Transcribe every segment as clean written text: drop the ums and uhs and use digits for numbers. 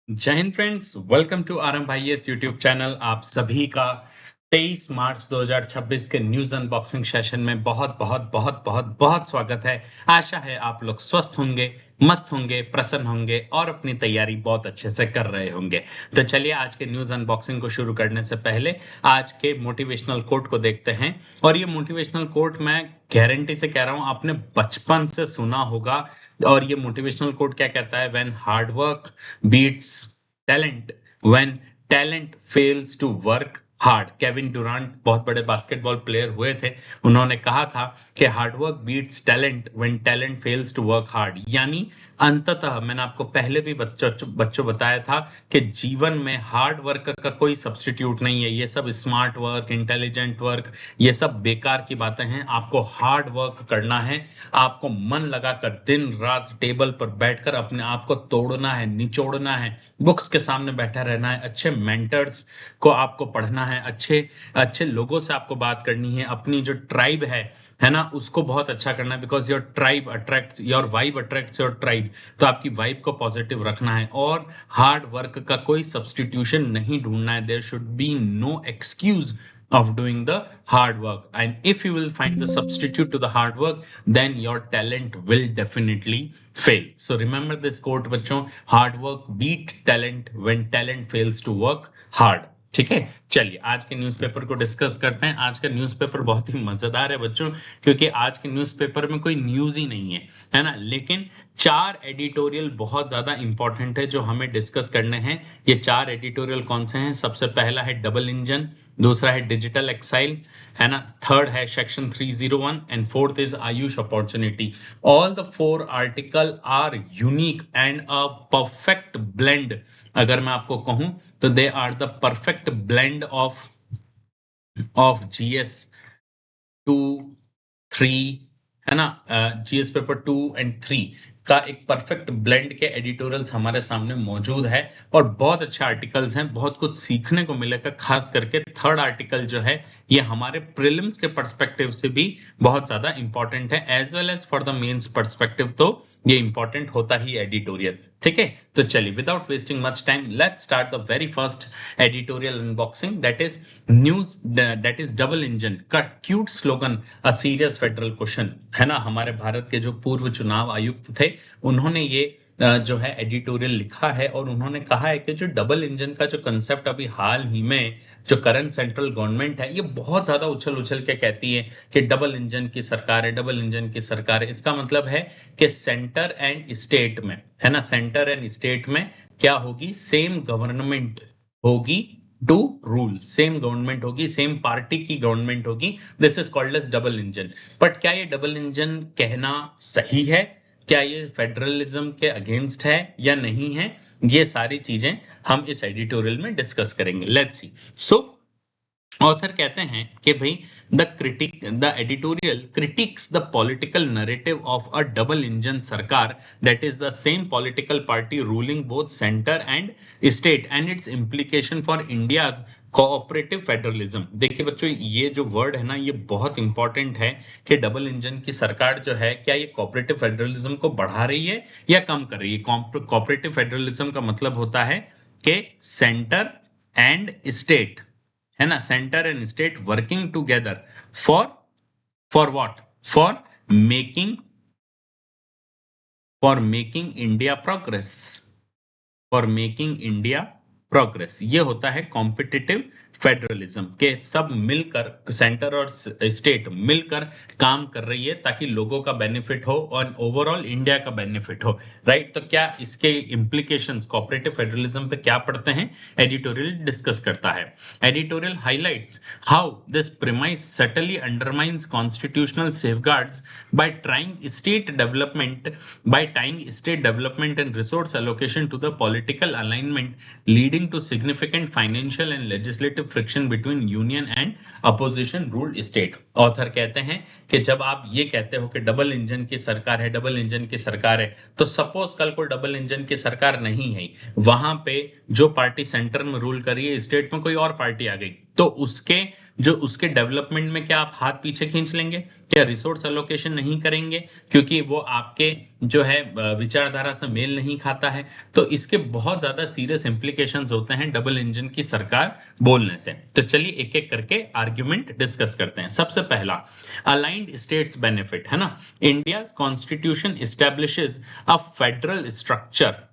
जय हिंद friends, welcome to RM भाई एस यूट्यूब चैनल। आप सभी का 23 मार्च 2026 के न्यूज अनबॉक्सिंग सेशन में बहुत बहुत बहुत बहुत बहुत स्वागत है। आशा है आप लोग स्वस्थ होंगे, मस्त होंगे, प्रसन्न होंगे और अपनी तैयारी बहुत अच्छे से कर रहे होंगे। तो चलिए आज के न्यूज अनबॉक्सिंग को शुरू करने से पहले आज के मोटिवेशनल कोट को देखते हैं। और ये मोटिवेशनल कोट मैं गारंटी से कह रहा हूँ आपने बचपन से सुना होगा। और ये मोटिवेशनल कोट क्या कहता है? When hard work beats talent when talent fails to work hard. Kevin Durant बहुत बड़े बास्केटबॉल प्लेयर हुए थे। उन्होंने कहा था कि hard work beats talent when talent fails to work hard. यानी अंततः मैंने आपको पहले भी बच्चों बताया था कि जीवन में हार्ड वर्क का कोई सब्स्टिट्यूट नहीं है। ये सब स्मार्ट वर्क, इंटेलिजेंट वर्क, ये सब बेकार की बातें हैं। आपको हार्ड वर्क करना है। आपको मन लगाकर दिन रात टेबल पर बैठकर अपने आप को तोड़ना है, निचोड़ना है। बुक्स के सामने बैठा रहना है। अच्छे मेंटर्स को आपको पढ़ना है। अच्छे अच्छे लोगों से आपको बात करनी है। अपनी जो ट्राइब है ना, उसको बहुत अच्छा करना है। Because your tribe attracts your vibe attracts your tribe. तो आपकी वाइब को पॉजिटिव रखना है और हार्ड वर्क का कोई सब्स्टिट्यूशन नहीं ढूंढना है। There should be no excuse of doing the hard work, and if you will find the substitute to the hard work, then your talent will definitely fail. So remember this quote बच्चों, hard work beat talent when talent fails to work hard. ठीक है, चलिए आज के newspaper को discuss करते हैं। आज का न्यूज़पेपर बहुत ही मजेदार है बच्चों, क्योंकि आज के न्यूज़पेपर में कोई न्यूज ही नहीं है ना, लेकिन 4 एडिटोरियल बहुत ज्यादा इंपॉर्टेंट है जो हमें डिस्कस करने हैं। ये 4 एडिटोरियल कौन से हैं? सबसे पहला है डबल इंजन, दूसरा है डिजिटल एक्साइल, है ना, थर्ड है section 301 and fourth is Ayush opportunity. All the 4 article are unique and a perfect blend. अगर मैं आपको कहूं तो they are the perfect blend of GS 2 3, है ना, जीएस पेपर 2 और 3 का एक परफेक्ट ब्लेंड के एडिटोरियल्स हमारे सामने मौजूद है। और बहुत अच्छे आर्टिकल्स हैं, बहुत कुछ सीखने को मिलेगा। खास करके थर्ड आर्टिकल जो है ये हमारे प्रीलिम्स के पर्सपेक्टिव से भी बहुत ज्यादा इंपॉर्टेंट है, as well as for the mains perspective. तो ये इंपॉर्टेंट होता ही एडिटोरियल। ठीक है, तो चलिए without wasting much time let's start the very first editorial unboxing, that is news, that is double engine का cute slogan a serious federal question. है ना, हमारे भारत के जो पूर्व चुनाव आयुक्त थे उन्होंने ये जो है एडिटोरियल लिखा है। और उन्होंने कहा है कि जो डबल इंजन का जो कंसेप्ट अभी हाल ही में जो करंट सेंट्रल गवर्नमेंट है ये बहुत ज्यादा उछल उछल के कहती है कि डबल इंजन की सरकार है, डबल इंजन की सरकार है। इसका मतलब है कि सेंटर एंड स्टेट में, है ना, सेंटर एंड स्टेट में क्या होगी? सेम गवर्नमेंट होगी टू रूल। सेम गवर्नमेंट होगी, सेम पार्टी की गवर्नमेंट होगी। This is called as double engine. But क्या ये डबल इंजन कहना सही है? क्या ये फेडरलिज्म के अगेंस्ट है या नहीं है? ये सारी चीजें हम इस एडिटोरियल में डिस्कस करेंगे। Let's see. सो ऑथर कहते हैं कि भाई the editorial critics the political narrative of a double engine सरकार, that is the same political party ruling both centre and state and its implication for India's cooperative federalism. देखिए बच्चों, ये जो word है ना ये बहुत इंपॉर्टेंट है कि डबल इंजन की सरकार जो है क्या ये कोऑपरेटिव फेडरलिज्म को बढ़ा रही है या कम कर रही है। कोऑपरेटिव फेडरलिज्म का मतलब होता है कि सेंटर एंड स्टेट, है ना, centre and state working together for what? For making making India progress, for making India progress. ये होता है कॉम्पिटिटिव फेडरलिज्म के सब मिलकर, सेंटर और स्टेट मिलकर काम कर रही है ताकि लोगों का बेनिफिट हो और ओवरऑल इंडिया का बेनिफिट हो। राइट, तो क्या इसके इम्प्लीकेशंस कोऑपरेटिव फेडरलिज्म पे क्या पड़ते हैं? एडिटोरियल डिस्कस करता है। Editorial highlights how this premise subtly undermines constitutional safeguards by trying state development by tying state development and resource allocation to the political alignment, leading to significant financial and legislative friction between union and opposition ruled state. Author कहते हैं कि जब आप ये कहते हो कि double engine की सरकार है, डबल इंजन की सरकार है, तो सपोज कल को डबल इंजन की सरकार नहीं है, वहां पे जो पार्टी सेंटर में रूल कर रही है, स्टेट में कोई और पार्टी आ गई, तो उसके डेवलपमेंट में क्या आप हाथ पीछे खींच लेंगे? क्या रिसोर्स एलोकेशन नहीं करेंगे क्योंकि वो आपके जो है विचारधारा से मेल नहीं खाता है? तो इसके बहुत ज्यादा सीरियस इंप्लीकेशंस होते हैं डबल इंजन की सरकार बोलने से। तो चलिए एक एक करके आर्ग्यूमेंट डिस्कस करते हैं। सबसे पहला, अलाइंड स्टेट्स बेनिफिट, है ना। India constitution establishes a federal structure.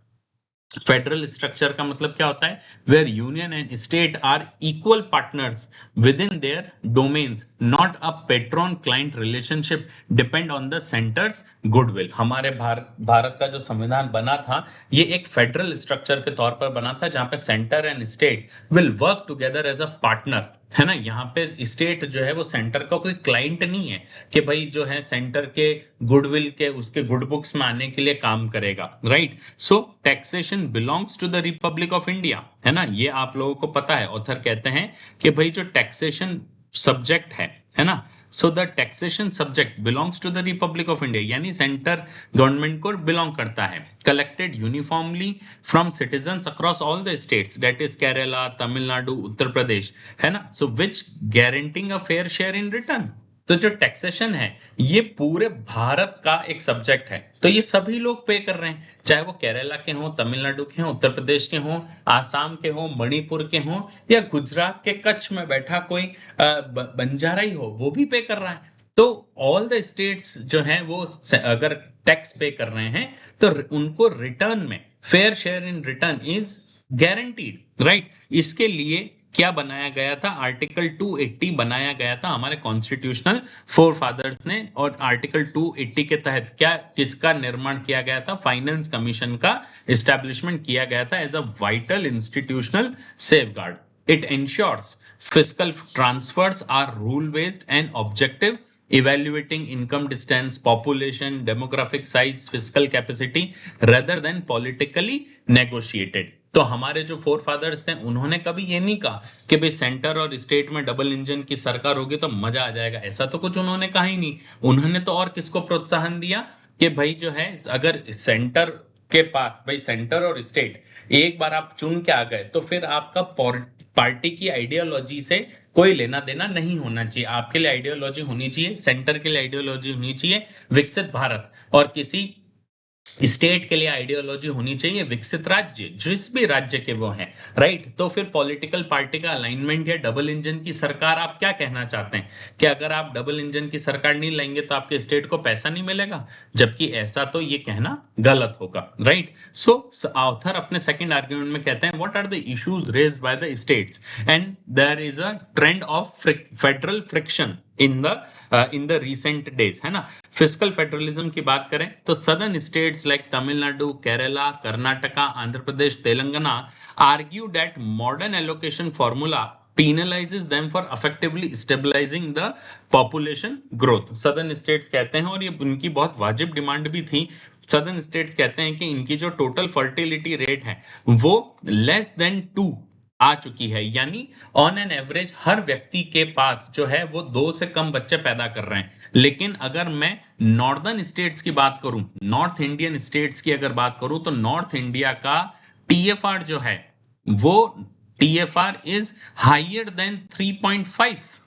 Federal structure का मतलब क्या होता है? Where union and state are equal partners within their domains, not a patron client relationship depend on the centre's goodwill. हमारे भारत का जो संविधान बना था, ये एक फेडरल स्ट्रक्चर के तौर पर बना था, जहां पे centre and state will work together as a partner, है ना। यहाँ पे स्टेट जो है वो सेंटर का कोई क्लाइंट नहीं है कि भाई जो है सेंटर के गुडविल के उसके गुड बुक्स में आने के लिए काम करेगा, right. So taxation belongs to the Republic of India, है ना। ये आप लोगों को पता है, ऑथर कहते हैं कि भाई जो टैक्सेशन सब्जेक्ट है ना, so the taxation subject belongs to the Republic of India, यानी सेंटर गवर्नमेंट को बिलोंग करता है। Collected uniformly from citizens across all the states, that is Kerala, Tamil Nadu, Uttar Pradesh, है ना। So which guaranting a fair share in return. तो जो taxation है ये पूरे भारत का एक सब्जेक्ट है, तो ये सभी लोग पे कर रहे हैं, चाहे वो केरला के हों, तमिलनाडु के हों, उत्तर प्रदेश के हों, आसाम के हों, मणिपुर के हों, या गुजरात के कच्छ में बैठा कोई बंजारा ही हो, वो भी पे कर रहा है। तो ऑल द स्टेट्स जो हैं वो अगर टैक्स पे कर रहे हैं तो उनको रिटर्न में fair share in return is guaranteed, right. इसके लिए क्या बनाया गया था? आर्टिकल 280 बनाया गया था हमारे कॉन्स्टिट्यूशनल फोर फादर्स ने, और आर्टिकल 280 के तहत क्या किसका निर्माण किया गया था? फाइनेंस कमीशन का एस्टेब्लिशमेंट किया गया था as a vital institutional safeguard. It ensures fiscal transfers are rule based and objective, evaluating income distance, population, demographic size, fiscal capacity rather than politically negotiated। तो हमारे जो फोर फादर्स थे उन्होंने कभी ये नहीं कहा कि भाई सेंटर और स्टेट में डबल इंजन की सरकार होगी तो मजा आ जाएगा, ऐसा तो कुछ उन्होंने कहा ही नहीं। उन्होंने तो और किसको प्रोत्साहन दिया कि भाई जो है अगर सेंटर के पास, भाई सेंटर और स्टेट एक बार आप चुन के आ गए तो फिर आपका पार्टी की आइडियोलॉजी से कोई लेना देना नहीं होना चाहिए। आपके लिए आइडियोलॉजी होनी चाहिए, सेंटर के लिए आइडियोलॉजी होनी चाहिए विकसित भारत, और किसी स्टेट के लिए आइडियोलॉजी होनी चाहिए विकसित राज्य, जिस भी राज्य के वो हैं, राइट। तो फिर पॉलिटिकल पार्टी का अलाइनमेंट या डबल इंजन की सरकार, आप क्या कहना चाहते हैं कि अगर आप डबल इंजन की सरकार नहीं लाएंगे तो आपके स्टेट को पैसा नहीं मिलेगा? जबकि ऐसा तो ये कहना गलत होगा, राइट। सो ऑथर अपने सेकंड आर्गुमेंट में कहते हैं, what are the issues raised by the states and there is a trend of federal friction in the recent days, है ना। फिस्कल फेडरलिज्म की बात करें तो southern states like Tamil Nadu, Kerala, Karnataka, Andhra Pradesh, Telangana argue that modern allocation formula penalizes them for effectively stabilizing the population growth। सदर्न स्टेट्स कहते हैं, और ये उनकी बहुत वाजिब डिमांड भी थी, सदर्न स्टेट्स कहते हैं कि इनकी जो टोटल फर्टिलिटी रेट है वो लेस देन 2 आ चुकी है, यानी ऑन एन एवरेज हर व्यक्ति के पास जो है वो 2 से कम बच्चे पैदा कर रहे हैं। लेकिन अगर मैं नॉर्दर्न स्टेट्स की बात करूं, नॉर्थ इंडियन स्टेट्स की अगर बात करूं, तो नॉर्थ इंडिया का टीएफआर जो है वो TFR is higher than 3.5,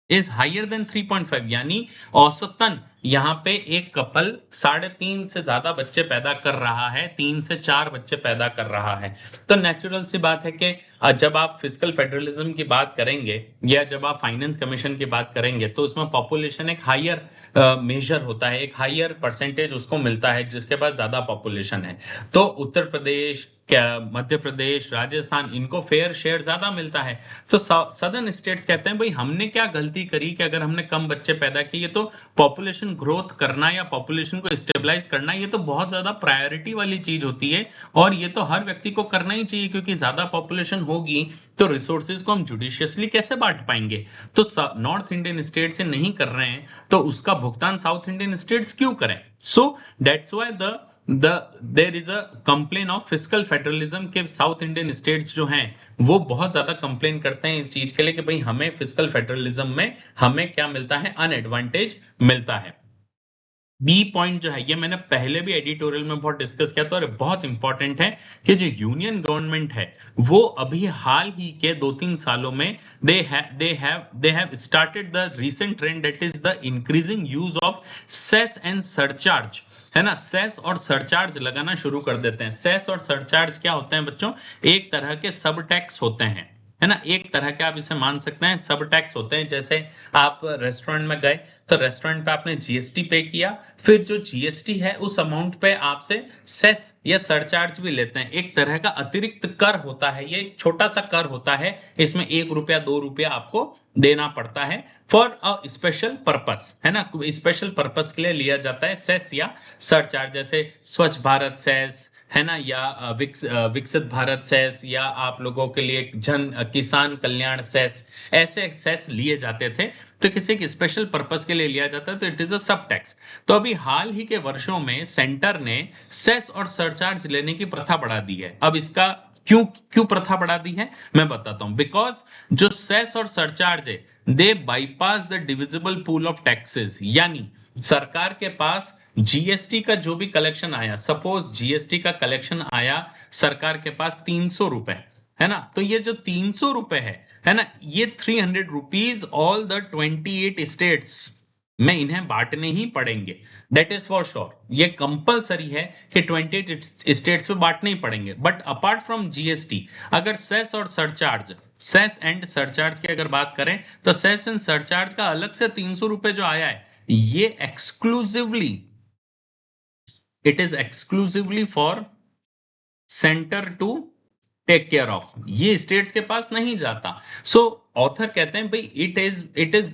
is higher than 3.5, यानी औसतन यहाँ पे एक कपल 3.5 से ज्यादा बच्चे पैदा कर रहा है, 3 से 4 बच्चे पैदा कर रहा है। तो नेचुरल सी बात है कि जब आप फिस्कल फेडरलिज्म की बात करेंगे या जब आप फाइनेंस कमीशन की बात करेंगे तो उसमें पॉपुलेशन एक हायर मेजर होता है, एक हायर परसेंटेज उसको मिलता है जिसके पास ज्यादा पॉपुलेशन है। तो उत्तर प्रदेश, मध्य प्रदेश, राजस्थान, इनको फेयर शेयर ज्यादा मिलता है। तो सदर्न स्टेट्स कहते हैं भाई हमने क्या गलती करी कि अगर हमने कम बच्चे पैदा किए, ये तो पॉपुलेशन ग्रोथ करना या पॉपुलेशन को स्टेबलाइज करना ये तो बहुत ज्यादा प्रायोरिटी वाली चीज होती है, और ये तो हर व्यक्ति को करना ही चाहिए, क्योंकि ज्यादा पॉपुलेशन होगी तो रिसोर्सेज को हम जुडिशियसली कैसे बांट पाएंगे। तो नॉर्थ इंडियन स्टेट से नहीं कर रहे हैं तो उसका भुगतान साउथ इंडियन स्टेट्स क्यों करें? So that's why there is a complain of fiscal federalism के साउथ इंडियन स्टेट्स जो हैं वो बहुत ज्यादा कंप्लेन करते हैं इस चीज के लिए कि भाई हमें फिस्कल फेडरलिज्म में हमें क्या मिलता है? अनएडवांटेज मिलता है। बी पॉइंट जो है ये मैंने पहले भी एडिटोरियल में बहुत डिस्कस किया था और बहुत इंपॉर्टेंट है कि जो यूनियन गवर्नमेंट है वो अभी हाल ही के 2-3 सालों में they have started the recent trend that is the increasing use of cess and surcharge, है ना। सेस और सरचार्ज लगाना शुरू कर देते हैं। सेस और सरचार्ज क्या होते हैं बच्चों? एक तरह के सब टैक्स होते हैं, है ना। एक तरह के आप इसे मान सकते हैं सब टैक्स होते हैं। जैसे आप रेस्टोरेंट में गए तो रेस्टोरेंट पे आपने जीएसटी पे किया, फिर जो जीएसटी है उस अमाउंट पे आपसे सेस या सरचार्ज भी लेते हैं। एक तरह का अतिरिक्त कर होता है, ये एक छोटा सा कर होता है, इसमें 1 रुपया 2 रुपया आपको देना पड़ता है फॉर अ स्पेशल पर्पस, है ना। स्पेशल पर्पस के लिए लिया जाता है सेस या सरचार्ज। जैसे स्वच्छ भारत सेस, है ना, या विकसित भारत सेस, या आप लोगों के लिए किसान कल्याण सेस, ऐसे सेस लिए जाते थे। तो किसी एक स्पेशल पर्पस के लिए लिया जाता है तो इट इज अ सब टैक्स। तो अभी हाल ही के वर्षों में सेंटर ने सेस और सरचार्ज लेने की प्रथा बढ़ा दी है। अब इसका क्यों क्यों प्रथा बढ़ा दी है मैं बताता हूं। बिकॉज जो सेस और सरचार्ज है they bypass the divisible pool of taxes, यानी सरकार के पास जीएसटी का जो भी कलेक्शन आया, सपोज जीएसटी का कलेक्शन आया सरकार के पास 300 रुपए, है ना। तो ये जो 300 रुपए है ना, ये 300 रुपीज ऑल द 28 स्टेट्स में इन्हें बांटने ही पड़ेंगे। दैट इज फॉर श्योर, ये कंपलसरी है कि 28 स्टेट्स में बांटने ही पड़ेंगे। बट अपार्ट फ्रॉम जीएसटी, अगर सेस और सरचार्ज, सेस एंड सरचार्ज की अगर बात करें तो सेस एंड सरचार्ज का अलग से 300 रुपए जो आया है, ये exclusively, it is exclusively for centre to take care of, ये स्टेट्स के पास नहीं जाता। सो ऑथर कहते हैं भाई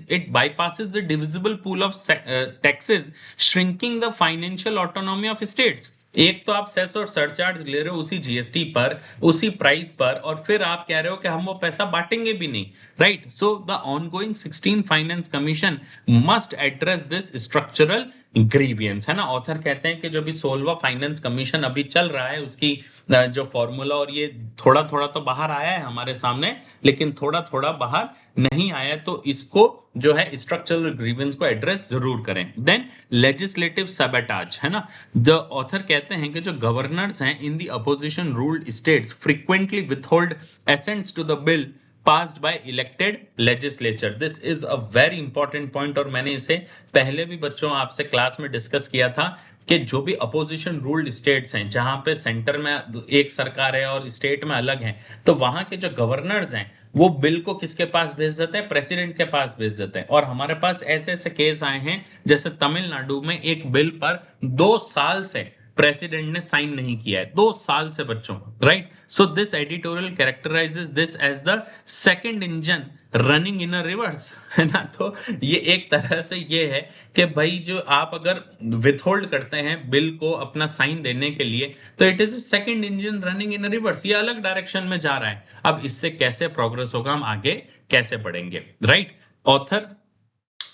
it bypasses the divisible pool of taxes, shrinking the financial autonomy of states. एक तो आप सेस और सरचार्ज ले रहे हो उसी जीएसटी पर, उसी प्राइस पर, और फिर आप कह रहे हो कि हम वो पैसा बांटेंगे भी नहीं, right. So the ongoing 16 finance commission must address this structural grievance, है ना। ऑथर कहते हैं कि जो भी 16वां फाइनेंस कमीशन अभी चल रहा है उसकी जो फॉर्मूला, और ये थोड़ा थोड़ा तो बाहर आया है हमारे सामने, लेकिन थोड़ा थोड़ा बाहर नहीं आया, तो इसको जो है स्ट्रक्चरल ग्रीवेंस को एड्रेस जरूर करें। देन लेजिस्लेटिव सबटाज, है ना। द ऑथर कहते हैं कि जो गवर्नर्स हैं in the opposition ruled states frequently withhold assents to the bill passed by elected legislature. This is a very important point, और मैंने इसे पहले भी बच्चों आपसे क्लास में डिस्कस किया था कि जो भी अपोजिशन रूल्ड स्टेट्स हैं, जहां पे सेंटर में एक सरकार है और स्टेट में अलग है, तो वहां के जो गवर्नर्स हैं वो बिल को किसके पास भेज देते हैं? प्रेसिडेंट के पास भेज देते हैं। और हमारे पास ऐसे ऐसे केस आए हैं, जैसे तमिलनाडु में एक बिल पर 2 साल से प्रेसिडेंट ने साइन नहीं किया है, 2 साल से बच्चों, right. So this editorial characterises this as the second engine running in a reverse, है ना। तो ये एक तरह से ये है कि भाई जो आप अगर विथहोल्ड करते हैं बिल को अपना साइन देने के लिए, तो it is a second engine running in a reverse, ये अलग डायरेक्शन में जा रहा है। अब इससे कैसे प्रोग्रेस होगा, हम आगे कैसे बढ़ेंगे, राइट। ऑथर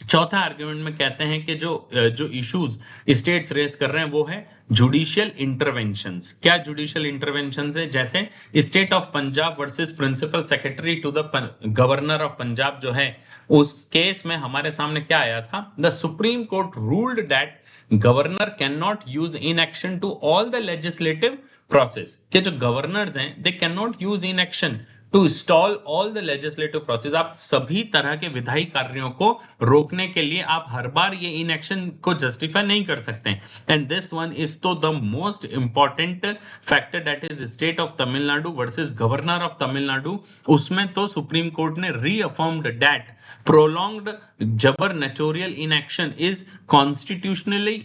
चौथा आर्गुमेंट में कहते हैं कि जो इश्यूज स्टेट्स रेस कर रहे हैं वो है जुडिशियल इंटरवेंशंस। क्या जुडिशियल इंटरवेंशंस है? जैसे state of Punjab versus principal secretary to the governor of Punjab जो है, उस केस में हमारे सामने क्या आया था? The supreme court ruled that governor can not use inaction to all the legislative process, के जो गवर्नर्स हैं they can not use inaction to stall all the legislative process. आप सभी तरह के विधायी कार्यों को रोकने के लिए आप हर बार ये इनएक्शन को जस्टिफाई नहीं कर सकते। एंड दिस वन इज तो the most important factor, that is state of Tamil Nadu versus governor of Tamil Nadu. उसमें तो सुप्रीम कोर्ट ने reaffirmed that prolonged gubernatorial inaction is constitutionally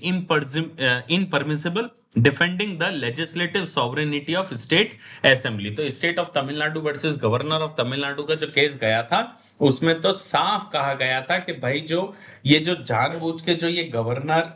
impermissible defending the legislative sovereignty of state assembly. तो state of Tamil Nadu versus governor of Tamil Nadu का जो case गया था, उसमें तो साफ कहा गया था कि भाई जो ये जो जानबूझ के जो ये गवर्नर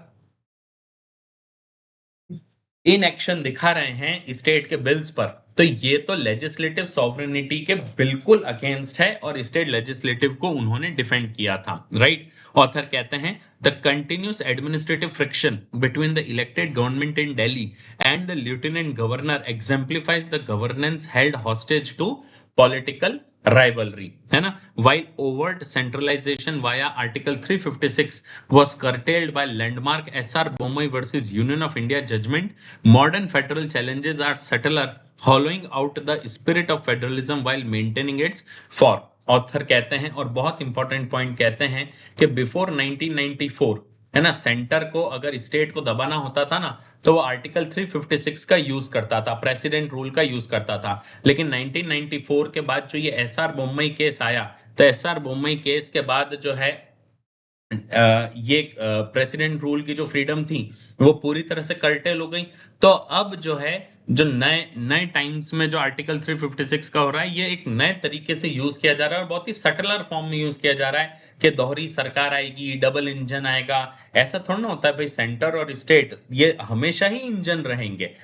इन एक्शन दिखा रहे हैं स्टेट के बिल्स पर, तो ये तो लेजिस्लेटिव सॉवरेनिटी के बिल्कुल अगेंस्ट है, और स्टेट लेजिस्लेटिव को उन्होंने डिफेंड किया था, राइट। ऑथर कहते हैं the continuous administrative friction between the elected government in Delhi and the lieutenant governor exemplifies the governance held hostage to political rivalry, है ना? While overt centralization via Article 356 was curtailed by landmark SR Bommai versus Union of India judgment, modern federal challenges are subtler, hollowing out the spirit of federalism while maintaining its form. Author कहते हैं और बहुत important point कहते हैं कि before 1994, है ना, centre को अगर स्टेट को दबाना होता था ना, तो वो आर्टिकल 356 का यूज करता था, प्रेसिडेंट रूल का यूज करता था। लेकिन 1994 के बाद जो ये एसआर बोम्मई केस आया, तो एसआर बोम्मई केस के बाद जो है ये प्रेसिडेंट रूल की जो फ्रीडम थी वो पूरी तरह से कर्टेल हो गई। तो अब जो है, जो नए नए टाइम्स में जो आर्टिकल 356 का हो रहा है, ये एक नए तरीके से यूज किया जा रहा है और बहुत ही सटलर फॉर्म में यूज किया जा रहा है कि दोहरी सरकार आएगी, डबल इंजन आएगा। ऐसा थोड़ा ना होता है भाई, सेंटर और स्टेट ये हमेशा ही इंजन रहेंगे।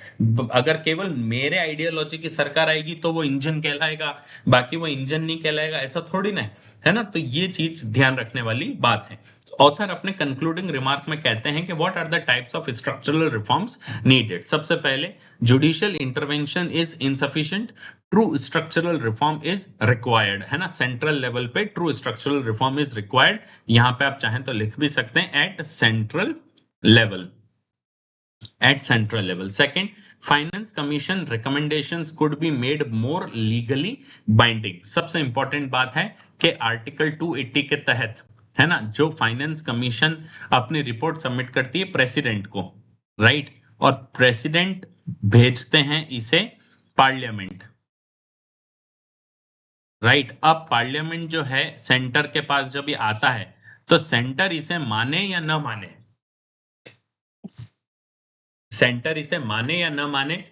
अगर केवल मेरे आइडियोलॉजी की सरकार आएगी तो वो इंजन कहलाएगा, बाकी वो इंजन नहीं कहलाएगा, ऐसा थोड़ी ना है ना? तो ये चीज ध्यान रखने वाली बात है। ऑथर अपने कंक्लूडिंग रिमार्क में कहते हैं कि what are the types of structural reforms needed. सबसे पहले, judicial intervention is insufficient, true structural reform is required, है ना? सेंट्रल लेवल पे true structural reform is required. यहां पे आप चाहें तो लिख भी सकते हैं at central level, at central level. Second, finance commission recommendations could be made more legally binding. सबसे इंपॉर्टेंट बात है कि आर्टिकल 280 के तहत, है ना, जो फाइनेंस कमीशन अपनी रिपोर्ट सबमिट करती है प्रेसिडेंट को, राइट, और प्रेसिडेंट भेजते हैं इसे पार्लियामेंट, राइट। अब पार्लियामेंट जो है सेंटर के पास जब ये आता है, तो सेंटर इसे माने या न माने, सेंटर इसे माने या न माने,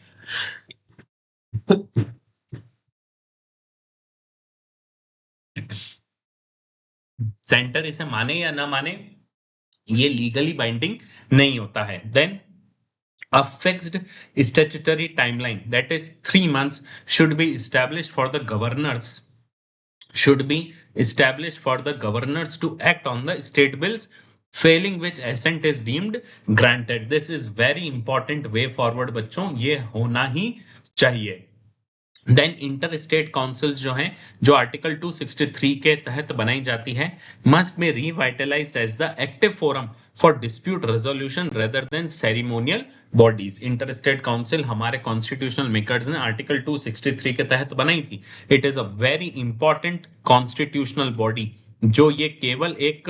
सेंटर इसे माने या ना माने, ये लीगली बाइंडिंग नहीं होता है। Then a fixed statutory timeline, that is 3 months, should be established for the governors, should be established for the governors to act on the state bills, failing which assent is deemed granted. This is very important way forward बच्चों, ये होना ही चाहिए। Then inter state councils जो हैं, जो article 263 के तहत बनाई जाती है, must be revitalised as the active forum for dispute resolution rather than ceremonial bodies. Inter state council हमारे कॉन्स्टिट्यूशनल मेकर्स ने आर्टिकल 263 के तहत बनाई थी। It is a very important constitutional body, जो ये केवल एक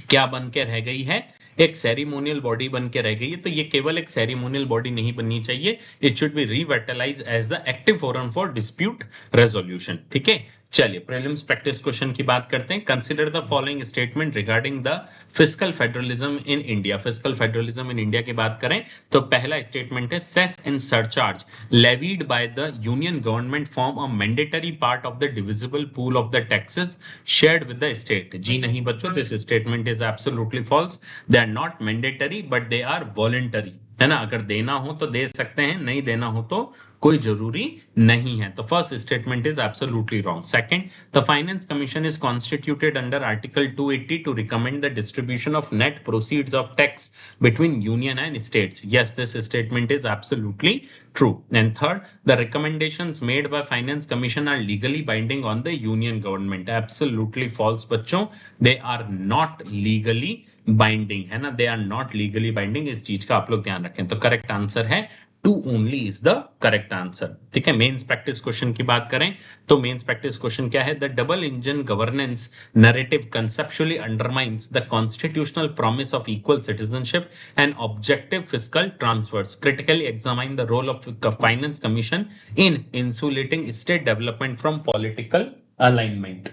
क्या बन के रह गई है, एक सेरिमोनियल बॉडी बन के रह गई है। तो ये केवल एक सेरिमोनियल बॉडी नहीं बननी चाहिए, it should be revitalize as the active forum for dispute resolution. ठीक है, चलिए प्रीलिम्स प्रैक्टिस क्वेश्चन की बात करते हैं। Consider the following statement regarding the fiscal federalism in India. Fiscal federalism in India की बात करें तो पहला स्टेटमेंट है, cess and surcharge levied by the union government form a mandatory part of the divisible pool of the taxes shared with the state. जी नहीं बच्चों, this statement is absolutely false. They are not mandatory but they are voluntary, है ना? अगर देना हो तो दे सकते हैं, नहीं देना हो तो कोई जरूरी नहीं है। तो first statement is absolutely wrong. Second, the finance commission is constituted under article 280 to recommend the distribution of net proceeds of tax between union and states. Yes, this statement is absolutely true. And third, the recommendations made by finance commission are legally binding on the union government. Absolutely false बच्चों, they are not legally binding, है ना? they are not legally binding, इस चीज का आप लोग ध्यान रखें। तो करेक्ट आंसर है 2 only is the correct answer. ठीक है, मेंस प्रैक्टिस क्वेश्चन की बात करें तो मेंस प्रैक्टिस क्वेश्चन क्या है, the double engine governance narrative conceptually undermines the constitutional promise of equal citizenship and objective fiscal transfers. Critically examine the role of the finance commission in insulating state development from political alignment.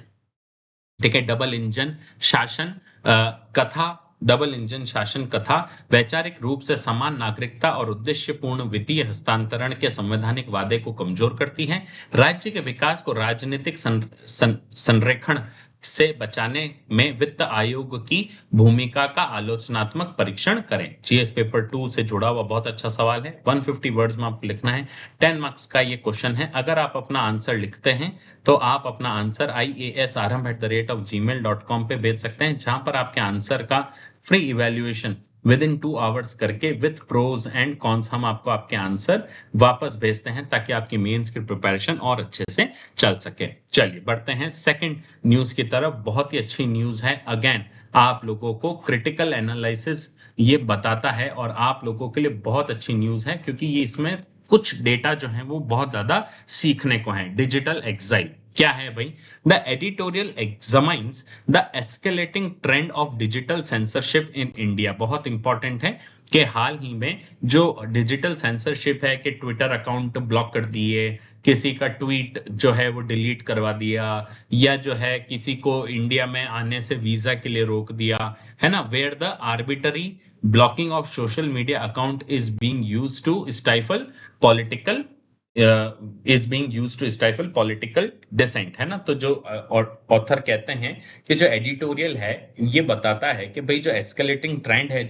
ठीक है, double engine शासन कथा, double engine शासन कथा वैचारिक रूप से समान नागरिकता और उद्देश्यपूर्ण वित्तीय हस्तांतरण के संवैधानिक वादे को कमजोर करती है। राज्य के विकास को राजनीतिक संरेखण से बचाने में वित्त आयोग की भूमिका का आलोचनात्मक परीक्षण करें। जीएस पेपर 2 से जुड़ा हुआ बहुत अच्छा सवाल है, 150 वर्ड्स में आपको लिखना है, 10 मार्क्स का ये क्वेश्चन है। अगर आप अपना आंसर लिखते हैं तो आप अपना आंसर iasarambh@gmail.com पे भेज सकते हैं, जहां पर आपके आंसर का free evaluation with in 2 hours करके विथ प्रोज एंड कॉन्स हम आपको आपके आंसर वापस भेजते हैं ताकि आपकी मेंस की प्रिपरेशन और अच्छे से चल सके। चलिए बढ़ते हैं सेकंड न्यूज की तरफ। बहुत ही अच्छी न्यूज है, अगेन आप लोगों को क्रिटिकल एनालिसिस ये बताता है और आप लोगों के लिए बहुत अच्छी न्यूज है क्योंकि ये इसमें कुछ डेटा जो है वो बहुत ज्यादा सीखने को है। डिजिटल एग्जाइल क्या है भाई? The editorial examines the escalating trend of digital censorship in India. बहुत इंपॉर्टेंट है कि हाल ही में जो डिजिटल सेंसरशिप है कि ट्विटर अकाउंट ब्लॉक कर दिए, किसी का ट्वीट जो है वो डिलीट करवा दिया, या जो है किसी को इंडिया में आने से वीजा के लिए रोक दिया, है ना, where the arbitrary blocking of social media account is being used to stifle political is being used to stifle political dissent, है ना। तो जो ऑथर कहते हैं कि जो एडिटोरियल है ये बताता है कि भाई जो एस्केलेटिंग ट्रेंड है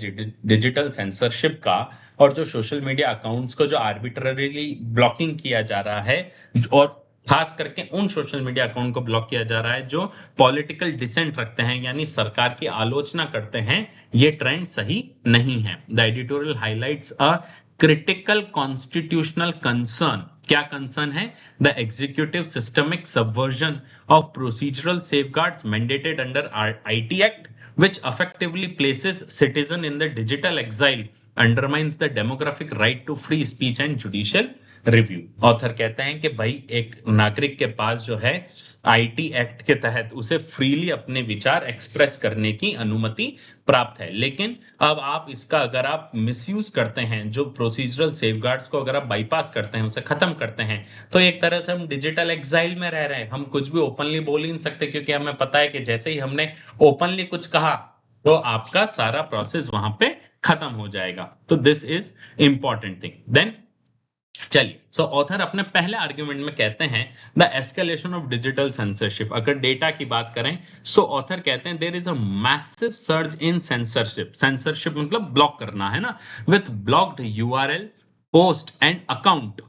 डिजिटल सेंसरशिप का और जो सोशल मीडिया अकाउंट्स को जो आर्बिट्ररीली ब्लॉकिंग किया जा रहा है, और खास करके उन सोशल मीडिया अकाउंट को ब्लॉक किया जा रहा है जो पॉलिटिकल डिसेंट रखते हैं यानी सरकार की आलोचना करते हैं, ये ट्रेंड सही नहीं है। The editorial highlights a critical constitutional concern. क्या कंसर्न है? The executive systemic subversion of procedural safeguards mandated under IT act which effectively places citizen in the digital exile, undermines the demographic right to free speech and judicial review। Author कहते हैं कि भाई एक नागरिक के पास जो है आईटी एक्ट के तहत उसे फ्रीली अपने विचार एक्सप्रेस करने की अनुमति प्राप्त है, लेकिन अब आप इसका अगर आप मिसयूज करते हैं, जो प्रोसीजरल सेफगार्ड्स को अगर आप बाईपास करते हैं, उसे खत्म करते हैं, तो एक तरह से हम डिजिटल एग्जाइल में रह रहे हैं। हम कुछ भी ओपनली बोल ही नहीं सकते क्योंकि हमें पता है कि जैसे ही हमने ओपनली कुछ कहा तो आपका सारा प्रोसेस वहां पे खत्म हो जाएगा। तो this is important thing. Then चलिए, सो ऑथर अपने पहले आर्ग्यूमेंट में कहते हैं the escalation of digital censorship. अगर डेटा की बात करें, सो ऑथर कहते हैं there is a massive surge in censorship. Censorship मतलब ब्लॉक करना, है ना, with blocked URL post and account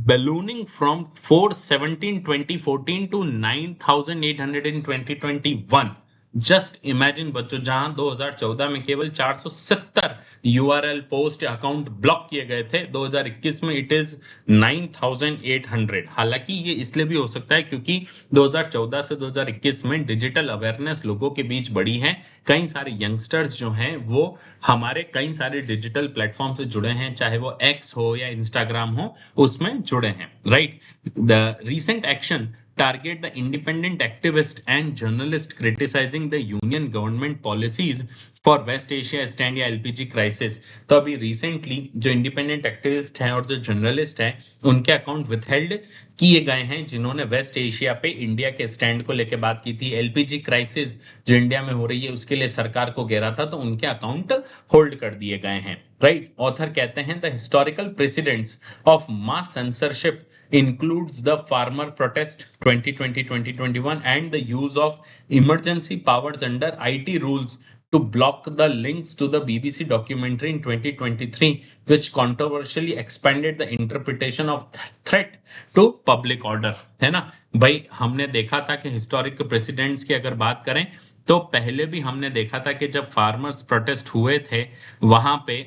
ballooning from 417 2014 to 9,800 in 2021। Just imagine बच्चों, जहां 2014 में केवल 470 यूआरएल पोस्ट अकाउंट ब्लॉक किए गए थे, 2021 में इट इज 9,800। हालांकि ये इसलिए भी हो सकता है क्योंकि 2014 से 2021 में डिजिटल अवेयरनेस लोगों के बीच बढ़ी है। कई सारे यंगस्टर्स जो हैं वो हमारे कई सारे डिजिटल प्लेटफॉर्म से जुड़े हैं, चाहे वो एक्स हो या इंस्टाग्राम हो, उसमें जुड़े हैं, right. The recent action target the independent activist and journalist criticizing the union government policies for West Asia stand या एलपीजी क्राइसिस। तो अभी रिसेंटली जो इंडिपेंडेंट एक्टिविस्ट हैं और जो जर्नलिस्ट हैं उनके अकाउंट विथहेल्ड किए गए हैं जिन्होंने वेस्ट एशिया पे इंडिया के स्टैंड को लेकर बात की थी। एलपीजी क्राइसिस जो इंडिया में हो रही है उसके लिए सरकार को घेरा था, तो उनके अकाउंट होल्ड कर दिए गए हैं, राइट। ऑथर कहते हैं the historical precedents of mass censorship includes the farmer protest 2020-2021 and the use of emergency powers under IT rules to block the links to the BBC documentary in 2023, which controversially expanded the interpretation of threat to public order। है ना भाई, हमने देखा था कि historic presidents की अगर बात करें तो पहले भी हमने देखा था कि जब फार्मर्स प्रोटेस्ट हुए थे वहां पे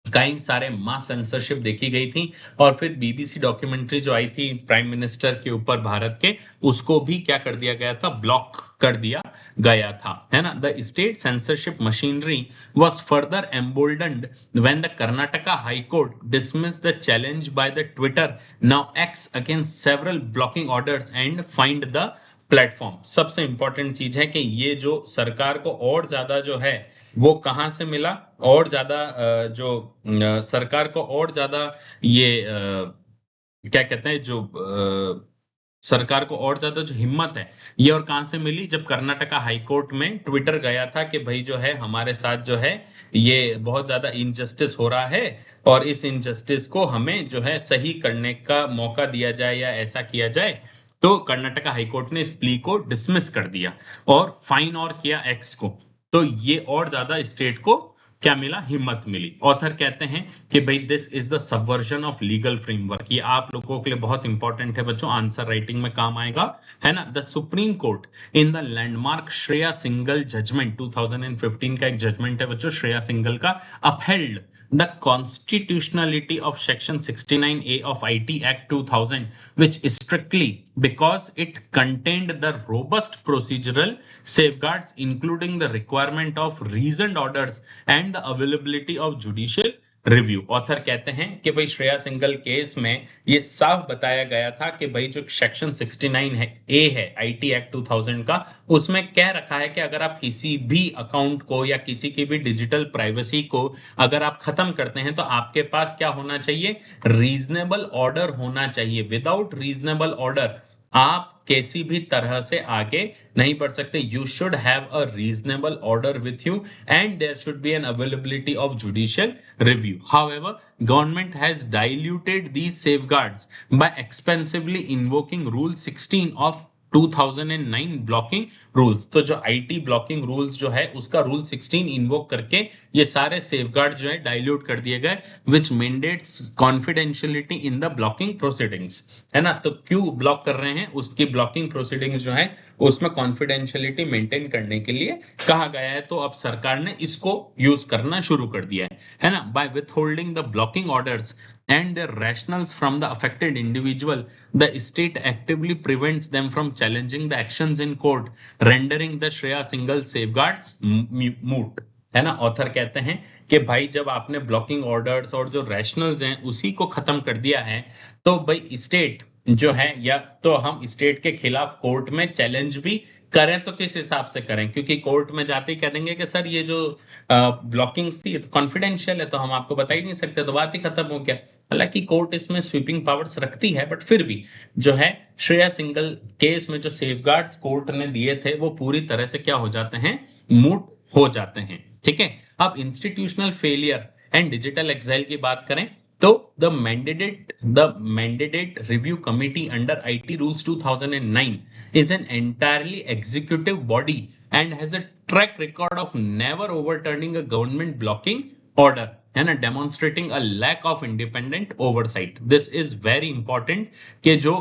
कई सारे मास सेंसरशिप देखी गई थी, और फिर बीबीसी डॉक्यूमेंट्री जो आई थी प्राइम मिनिस्टर के ऊपर भारत के, उसको भी क्या कर दिया गया था, ब्लॉक कर दिया गया था, है ना। The state censorship machinery was further emboldened when the Karnataka High Court dismissed the challenge by the Twitter now X against several blocking orders and fined the platform. सबसे इंपॉर्टेंट चीज है कि ये जो सरकार को और ज्यादा जो है वो कहां से मिला, और ज्यादा जो सरकार को और ज्यादा ये क्या कहते हैं, जो सरकार को और ज्यादा जो हिम्मत है ये और कहां से मिली, जब कर्नाटका हाई कोर्ट में ट्विटर गया था कि भाई जो है हमारे साथ जो है ये बहुत ज्यादा इनजस्टिस हो रहा है और इस इनजस्टिस को हमें जो है सही करने का मौका दिया जाए या ऐसा किया जाए। तो कर्नाटका हाईकोर्ट ने इस प्ली को डिसमिस कर दिया और फाइन और किया एक्स को। तो ये और ज्यादा स्टेट को क्या मिला, हिम्मत मिली। ऑथर कहते हैं कि भाई this is the subversion of legal framework. ये आप लोगों के लिए बहुत इंपॉर्टेंट है बच्चों, आंसर राइटिंग में काम आएगा, है ना। The supreme court in the landmark Shreya Singhal judgment, 2015 का एक जजमेंट है बच्चों श्रेया सिंगल का, upheld the constitutionality of section 69A of IT Act 2000, which strictly because it contained the robust procedural safeguards including the requirement of reasoned orders and the availability of judicial review. Author कहते हैं कि भाई Shreya single case में ये साफ बताया गया था कि भाई जो सेक्शन 69 है ए है आईटी एक्ट 2000 का, उसमें कह रखा है कि अगर आप किसी भी अकाउंट को या किसी की भी डिजिटल प्राइवेसी को अगर आप खत्म करते हैं तो आपके पास क्या होना चाहिए, रीजनेबल ऑर्डर होना चाहिए। विदाउट रीजनेबल ऑर्डर आप किसी भी तरह से आगे नहीं बढ़ सकते। You should have a reasonable order with you and there should be an availability of judicial review. However, government has diluted these safeguards by expensively invoking rule 16 of 2009 blocking rules. तो जो आईटी ब्लॉकिंग रूल्स जो है उसका rule 16 invoke करके ये सारे safeguard जो है डाइल्यूट कर दिए गए, which mandates confidentiality in the blocking proceedings, है ना। तो क्यों ब्लॉक कर रहे हैं, उसकी ब्लॉकिंग प्रोसीडिंग्स जो है उसमें कॉन्फिडेंशियलिटी मेंटेन करने के लिए कहा गया है। तो अब सरकार ने इसको यूज करना शुरू कर दिया है ना। By withholding the blocking orders and their rationals from the affected individual, the state actively prevents them from challenging the actions in court, rendering the Shreya Singhal safeguards moot, है ना। Author कहते हैं कि भाई जब आपने blocking orders और जो रैशनल्स हैं उसी को खत्म कर दिया है तो भाई स्टेट जो है, या तो हम स्टेट के खिलाफ कोर्ट में चैलेंज भी करें तो किस हिसाब से करें, क्योंकि कोर्ट में जाते ही कह देंगे कि सर ये जो ब्लॉकिंग्स थी तो कॉन्फिडेंशियल है तो हम आपको बता ही नहीं सकते, तो बात ही खत्म हो गया। हालांकि कोर्ट इसमें स्वीपिंग पावर्स रखती है, बट फिर भी जो है श्रेया सिंगल केस में जो सेफगार्ड्स कोर्ट ने दिए थे वो पूरी तरह से क्या हो जाते हैं, मूट हो जाते हैं। ठीक है, अब institutional failure and digital exile की बात करें तो the mandated review committee under IT rules 2009 is an entirely executive body and has a track record of never overturning a government blocking order, है ना, demonstrating a lack of independent oversight. This is very important कि जो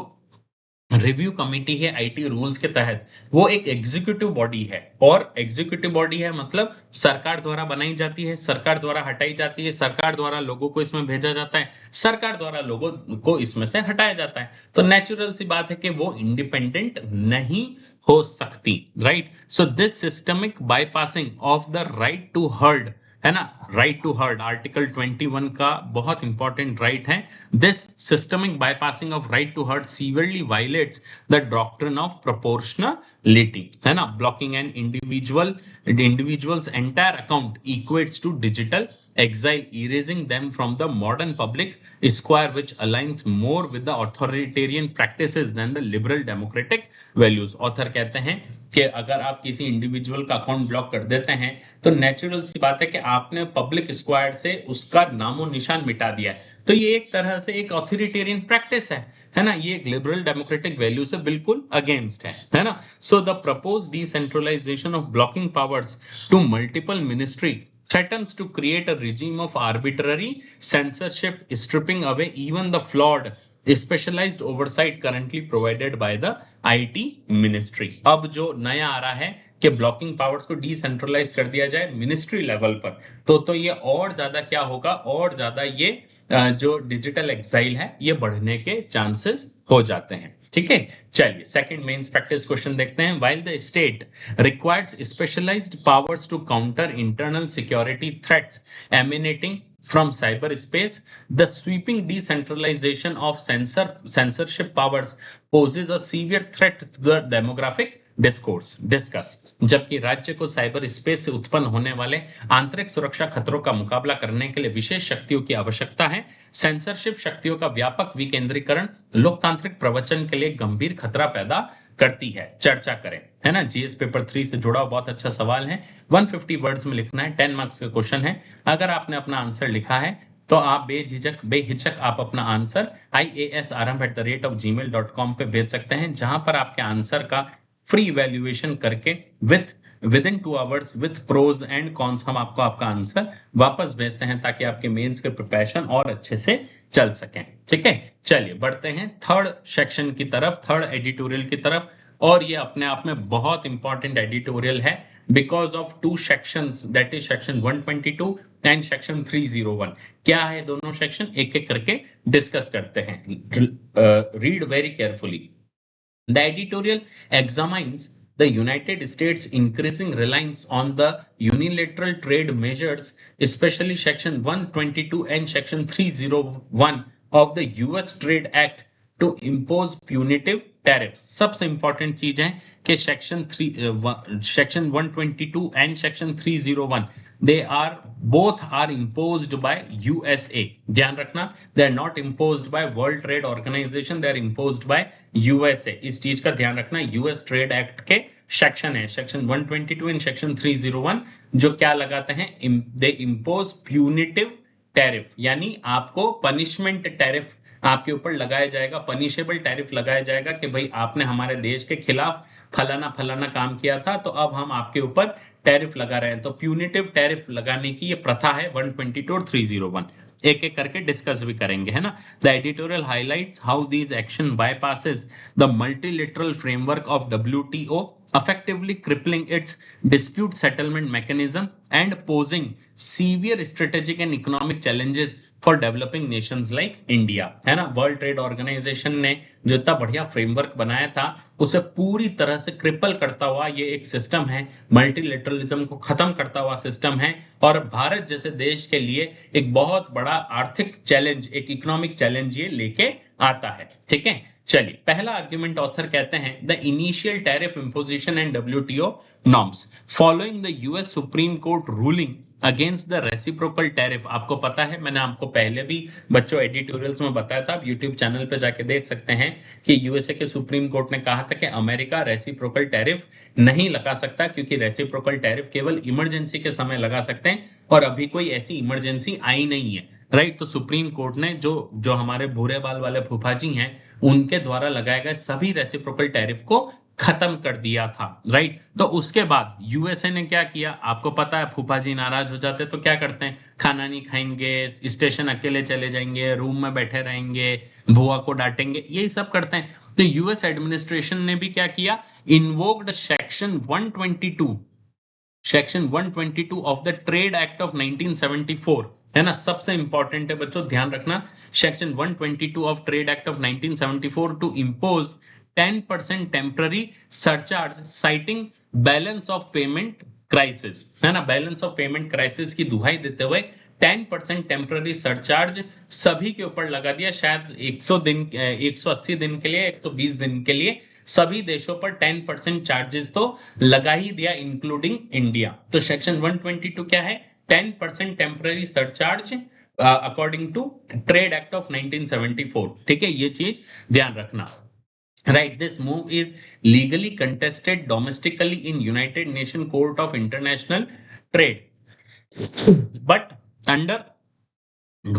review committee है IT rules के तहत वो एक executive body है, और एग्जीक्यूटिव बॉडी है मतलब सरकार द्वारा बनाई जाती है, सरकार द्वारा हटाई जाती है, सरकार द्वारा लोगों को इसमें भेजा जाता है, सरकार द्वारा लोगों को इसमें से हटाया जाता है। तो नेचुरल सी बात है कि वो इंडिपेंडेंट नहीं हो सकती, right. So this systemic bypassing of the right to heard, है ना, राइट टू हर्ड आर्टिकल 21 का बहुत इंपॉर्टेंट राइट है। This systemic bypassing of right to heard severely violates the doctrine of proportionality, है ना। Blocking an individuals entire account equates to digital exile, erasing them from the modern public square, which aligns more with the authoritarian practices than the liberal democratic values. Author कहते हैं कि अगर आप किसी individual का account block कर देते हैं तो नेचुरल सी बात है कि आपने पब्लिक स्क्वायर से उसका नामो निशान मिटा दिया है। तो ये एक तरह से एक ऑथोरिटेरियन प्रैक्टिस है ना, ये एक लिबरल डेमोक्रेटिक वैल्यू से बिल्कुल अगेंस्ट है ना। So the propose decentralization of blocking powers to multiple ministry threatens to create a regime of arbitrary censorship, stripping away even the flawed specialized oversight currently provided by the IT ministry. अब जो नया आ रहा है कि blocking powers को decentralise कर दिया जाए मिनिस्ट्री लेवल पर, तो ये और ज्यादा क्या होगा, और ज्यादा ये जो डिजिटल एक्साइल है ये बढ़ने के चांसेस हो जाते हैं। ठीक है, चलिए सेकंड मेंस प्रैक्टिस क्वेश्चन देखते हैं। While the state requires specialized powers to counter internal security threats emanating from cyberspace, the sweeping decentralization of censorship powers poses a severe threat to the demographic discourse. Discuss. जबकि राज्य को cyber space से उत्पन्न होने वाले आंतरिक सुरक्षा खतरों का मुकाबला करने के लिए विशेष शक्तियों की आवश्यकता है, सेंसरशिप शक्तियों का व्यापक विकेंद्रीकरण लोकतांत्रिक प्रवचन के लिए गंभीर खतरा पैदा करती है। चर्चा करें, है ना। जीएस पेपर 3 से जुड़ा बहुत अच्छा सवाल है, 150 वर्ड्स में लिखना है, 10 मार्क्स का क्वेश्चन है। अगर आपने अपना आंसर लिखा है तो आप बेहिचक आप अपना आंसर iasrm@gmail.com पे भेज सकते हैं, जहां पर आपके आंसर का फ्री इवैल्यूएशन करके with within 2 hours with pros and cons हम आपको आपका आंसर वापस भेजते हैं ताकि आपके मेंस के प्रिपरेशन और अच्छे से चल सकें। ठीक है, चलिए बढ़ते हैं थर्ड सेक्शन की तरफ, थर्ड एडिटोरियल की तरफ। और ये अपने आप में बहुत इंपॉर्टेंट एडिटोरियल है because of two sections, that is section 122 and section 301। क्या है दोनों सेक्शन, एक एक करके डिस्कस करते हैं। Read very carefully. The editorial examines the United States' increasing reliance on the unilateral trade measures, especially Section 122 and Section 301 of the US Trade Act to impose punitive tariff। सबसे important चीज है कि section 122 and section 301 they are both are imposed by USA। ध्यान रखना, they are not imposed by World Trade Organization, they are imposed by USA। इस चीज का ध्यान रखना। यूएस ट्रेड एक्ट के सेक्शन है, सेक्शन 122 एंड सेक्शन 301, जो क्या लगाते हैं, दे इम्पोज प्यूनिटिव टैरिफ, यानी आपको पनिशमेंट टैरिफ आपके ऊपर लगाया जाएगा, पनिशेबल टैरिफ लगाया जाएगा कि भाई आपने हमारे देश के खिलाफ फलाना फलाना काम किया था तो अब हम आपके ऊपर टैरिफ लगा रहे हैं। तो प्यूनिटिव टैरिफ लगाने की ये प्रथा है 122 और 301। एक एक करके डिस्कस भी करेंगे, है ना। The editorial highlights how these action bypasses the multilateral framework of WTO, effectively crippling its dispute settlement mechanism and posing severe strategic and economic challenges for developing nations like India। है ना, world trade organisation ने जो इतना बढ़िया framework बनाया था उसे पूरी तरह से क्रिपल करता हुआ ये एक सिस्टम है, मल्टीलेटरलिज्म को खत्म करता हुआ सिस्टम है, और भारत जैसे देश के लिए एक बहुत बड़ा आर्थिक चैलेंज, एक इकोनॉमिक चैलेंज ये लेके आता है। ठीक है, चलिए पहला आर्ग्यूमेंट ऑथर कहते हैं the initial tariff imposition and WTO norms following the US supreme court ruling against the reciprocal tariff. आपको पता है, मैंने आपको पहले भी बच्चों एडिटोरियल्स में बताया था, आप यूट्यूब चैनल पे जाके देख सकते हैं कि यूएसए के सुप्रीम कोर्ट ने कहा था कि अमेरिका रेसिप्रोकल टैरिफ नहीं लगा सकता क्योंकि रेसिप्रोकल टैरिफ केवल इमरजेंसी के समय लगा सकते हैं और अभी कोई ऐसी इमरजेंसी आई नहीं है। राइट, तो सुप्रीम कोर्ट ने जो जो हमारे भूरे बाल वाले फूफा जी हैं उनके द्वारा लगाए गए सभी रेसिप्रोकल टैरिफ को खत्म कर दिया था। राइट, तो उसके बाद यूएसए ने क्या किया, आपको पता है, फूफा जी नाराज हो जाते तो क्या करते हैं, खाना नहीं खाएंगे, स्टेशन अकेले चले जाएंगे, रूम में बैठे रहेंगे, बुआ को डांटेंगे, यही सब करते हैं। तो यूएस एडमिनिस्ट्रेशन ने भी क्या किया, invoked section 122 of the trade act of 1974। है ना, सबसे इंपॉर्टेंट है बच्चों, ध्यान रखना, section 122 of trade act of 1974 to impose 10% temporary surcharge citing balance of payment crisis. है ना, बैलेंस ऑफ पेमेंट क्राइसिस की दुहाई देते हुए 10% टेम्पररी सरचार्ज सभी के ऊपर लगा दिया, शायद 180 दिन के लिए, 120 दिन के लिए सभी देशों पर 10% चार्जेस तो लगा ही दिया, इंक्लूडिंग इंडिया। तो सेक्शन 122 क्या है, 10% temporary surcharge according to trade act of 1974। ठीक है, ये चीज ध्यान रखना। Right, this move is legally contested domestically in United Nations Court of International Trade, but under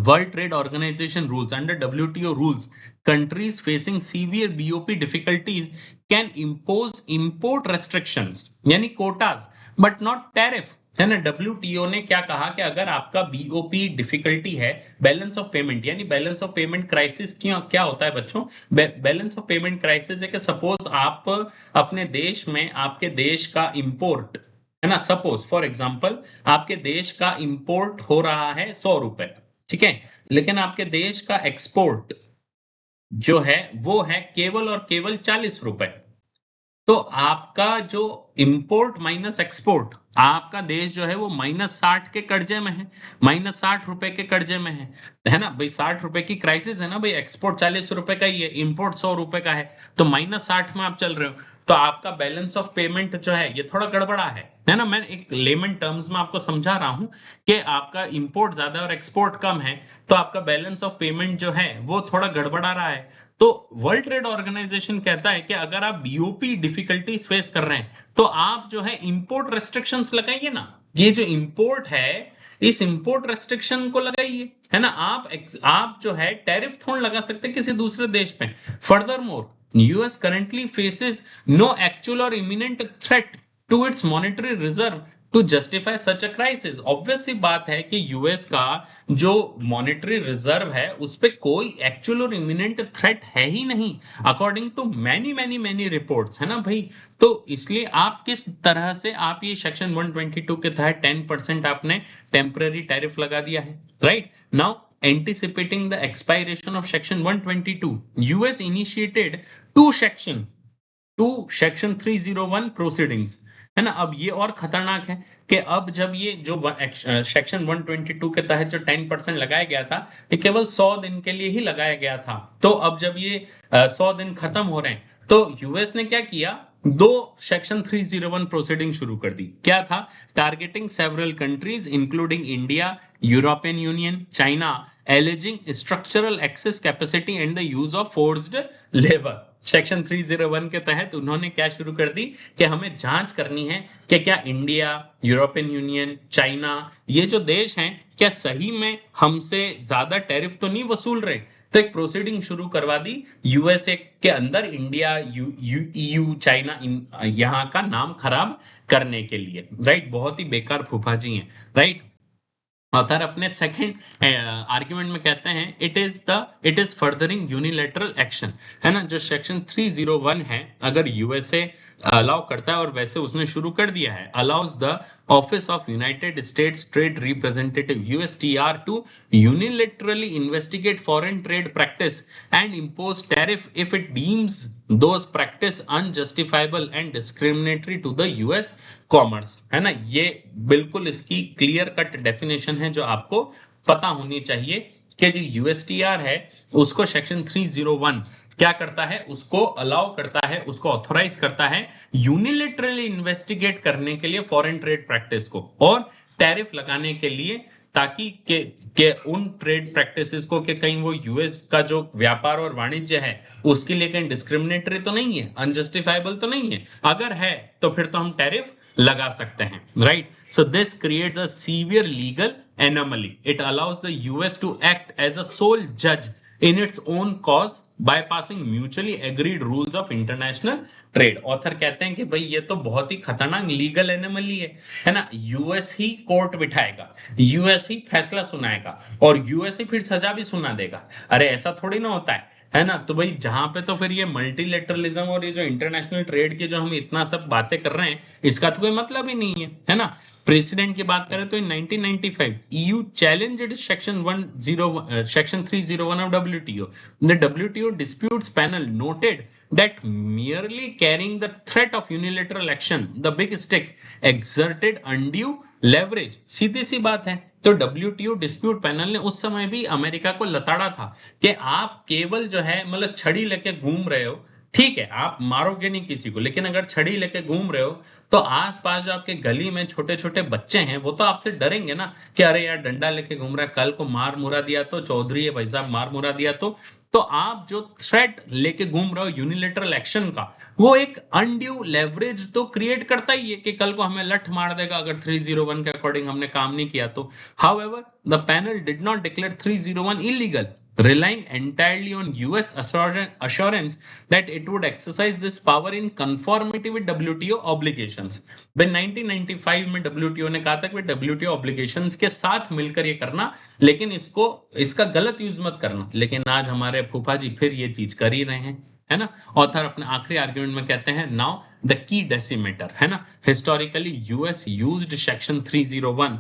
World Trade Organization rules, under WTO rules, countries facing severe BOP difficulties can impose import restrictions, यानी quotas, but not tariff। है ना, WTO ने क्या कहा कि अगर आपका BOP difficulty है, बैलेंस ऑफ पेमेंट, यानी बैलेंस ऑफ पेमेंट क्राइसिस क्या होता है बच्चों, बैलेंस ऑफ पेमेंट क्राइसिस है कि सपोज आप अपने देश में, आपके देश का इंपोर्ट, है ना, सपोज फॉर एग्जांपल आपके देश का इंपोर्ट हो रहा है 100 रुपए, ठीक है, लेकिन आपके देश का एक्सपोर्ट जो है वो है केवल और केवल 40 रुपए। तो आपका जो इंपोर्ट माइनस एक्सपोर्ट, आपका देश जो है वो -60 के कर्जे में है, -60 रुपए के कर्जे में है ना भाई, 60 रुपए की क्राइसिस है ना भाई, एक्सपोर्ट 40 रुपए का ही है, इंपोर्ट 100 रुपए का है, तो -60 में आप चल रहे हो, तो आपका बैलेंस ऑफ पेमेंट जो है ये थोड़ा गड़बड़ा है ना। मैं एक लेमन टर्म्स में आपको समझा रहा हूं कि आपका इंपोर्ट ज्यादा और एक्सपोर्ट कम है, तो आपका बैलेंस ऑफ पेमेंट जो है वो थोड़ा गड़बड़ा रहा है। तो वर्ल्ड ट्रेड ऑर्गेनाइजेशन कहता है कि अगर आप बीओपी डिफिकल्टीज फेस कर रहे हैं तो आप जो है इंपोर्ट रेस्ट्रिक्शंस लगाइए ना, ये जो इंपोर्ट है इस इंपोर्ट रेस्ट्रिक्शन को लगाइए, है ना। आप जो है टैरिफ थोड़ा लगा सकते हैं किसी दूसरे देश पे। Furthermore, US currently faces no actual और imminent threat to its monetary reserve to justify such a crisis. Obvious सी बात है कि यूएस का जो मॉनेटरी रिजर्व है उस पे कोई एक्चुअल और इमिनेंट थ्रेट है ही नहीं, according to many many many reports, है ना भाई। तो इसलिए आप किस तरह से आप ये सेक्शन 122 के तहत 10% आपने टेम्पररी टैरिफ लगा दिया है, right now. Anticipating the expiration of Section 122, US initiated two section two section 301 proceedings, है ना। अब ये और खतरनाक है कि अब जब ये जो सेक्शन 122 के तहत जो 10% लगाया गया था, ये केवल 100 दिन के लिए ही लगाया गया था। तो अब जब ये 100 दिन खत्म हो रहे हैं, तो यूएस ने क्या किया, दो सेक्शन 301 प्रोसीडिंग शुरू कर दी। क्या था? Targeting several countries including India, European union, China, aliasing structural access capacity and the use of forced labour. Section 301 के तहत उन्होंने क्या शुरू कर दी कि हमें जांच करनी है कि क्या इंडिया, यूरोपियन यूनियन, चाइना, ये जो देश हैं, क्या सही में हमसे ज्यादा टैरिफ तो नहीं वसूल रहे। तो एक प्रोसीडिंग शुरू करवा दी यूएसए के अंदर, इंडिया, ईयू, चाइना, यहाँ का नाम खराब करने के लिए, राइट। बहुत ही बेकार फूफाजी हैं, राइट। ऑथर अपने सेकंड आर्ग्यूमेंट में कहते हैं it is furthering unilateral action, है ना। जो सेक्शन 301 है, अगर यूएसए अलाउ करता है, और वैसे उसने शुरू कर दिया है, allows the office of United States trade representative USTR to unilaterally investigate foreign trade practice and impose tariff if it deems those practice unjustifiable and discriminatory to the US commerce, है ना। ये बिल्कुल इसकी क्लियर कट डेफिनेशन है जो आपको पता होनी चाहिए कि जो यूएसटीआर है उसको सेक्शन 301 क्या करता है, उसको अलाउ करता है, उसको ऑथोराइज करता है यूनिलेटरली इन्वेस्टिगेट करने के लिए फॉरेन ट्रेड प्रैक्टिस को, और टैरिफ लगाने के लिए, ताकि के उन ट्रेड प्रैक्टिसेस को कि कहीं वो यूएस का जो व्यापार और वाणिज्य है उसके लिए कहीं डिस्क्रिमिनेटरी तो नहीं है, अनजस्टिफाइबल तो नहीं है। अगर है तो फिर तो हम टैरिफ लगा सकते हैं, right. So this creates a severe legal anomaly. It allows the US to act as a sole जज in its own cause bypassing mutually agreed rules of international trade. Author कहते हैं कि भाई ये तो बहुत ही खतरनाक लीगल एनोमली है ना। यूएस ही कोर्ट बिठाएगा, यूएस ही फैसला सुनाएगा, और यूएस ही फिर सजा भी सुना देगा। अरे ऐसा थोड़ी ना होता है ना। तो भाई जहां पे तो फिर ये मल्टीलेटरलिज्म और ये जो इंटरनेशनल ट्रेड की जो हम इतना सब बातें कर रहे हैं, इसका तो कोई मतलब ही नहीं है ना। प्रेसिडेंट की बात करें तो इन 1995 EU challenged section 301 of WTO. The WTO disputes panel noted that merely carrying the threat of unilateral action, the big stick, exerted undue leverage. सीधी सी बात है। तो WTO डिस्प्यूट पैनल ने उस समय भी अमेरिका को लताड़ा था कि आप केवल जो है मतलब छड़ी लेके घूम रहे हो, ठीक है, आप मारोगे नहीं किसी को, लेकिन अगर छड़ी लेके घूम रहे हो तो आसपास जो आपके गली में छोटे छोटे बच्चे हैं वो तो आपसे डरेंगे ना कि अरे यार डंडा लेके घूम रहा है, कल को मार मुरा दिया तो, चौधरी है भाई साहब, मार मुरा दिया तो आप जो थ्रेट लेके घूम रहे हो यूनिलेटरल एक्शन का, वो एक अनड्यू लेवरेज तो क्रिएट करता ही है कि कल को हमें लठ मार देगा अगर 301 के अकॉर्डिंग हमने काम नहीं किया तो। However the panel did not declare 301 illegal, relying entirely on US assurance that it would exercise this power in conformity with WTO obligations. When 1995 में WTO ने कहा था कि WTO obligations के साथ मिलकर ये करना, लेकिन इसका गलत यूज मत करना। लेकिन आज हमारे फूफा जी फिर ये चीज कर ही रहे हैं, है ना। ऑथर अपने आखिरी आर्ग्यूमेंट में कहते हैं नाउ द की डेसिमेटर, है ना। Historically US used section 301।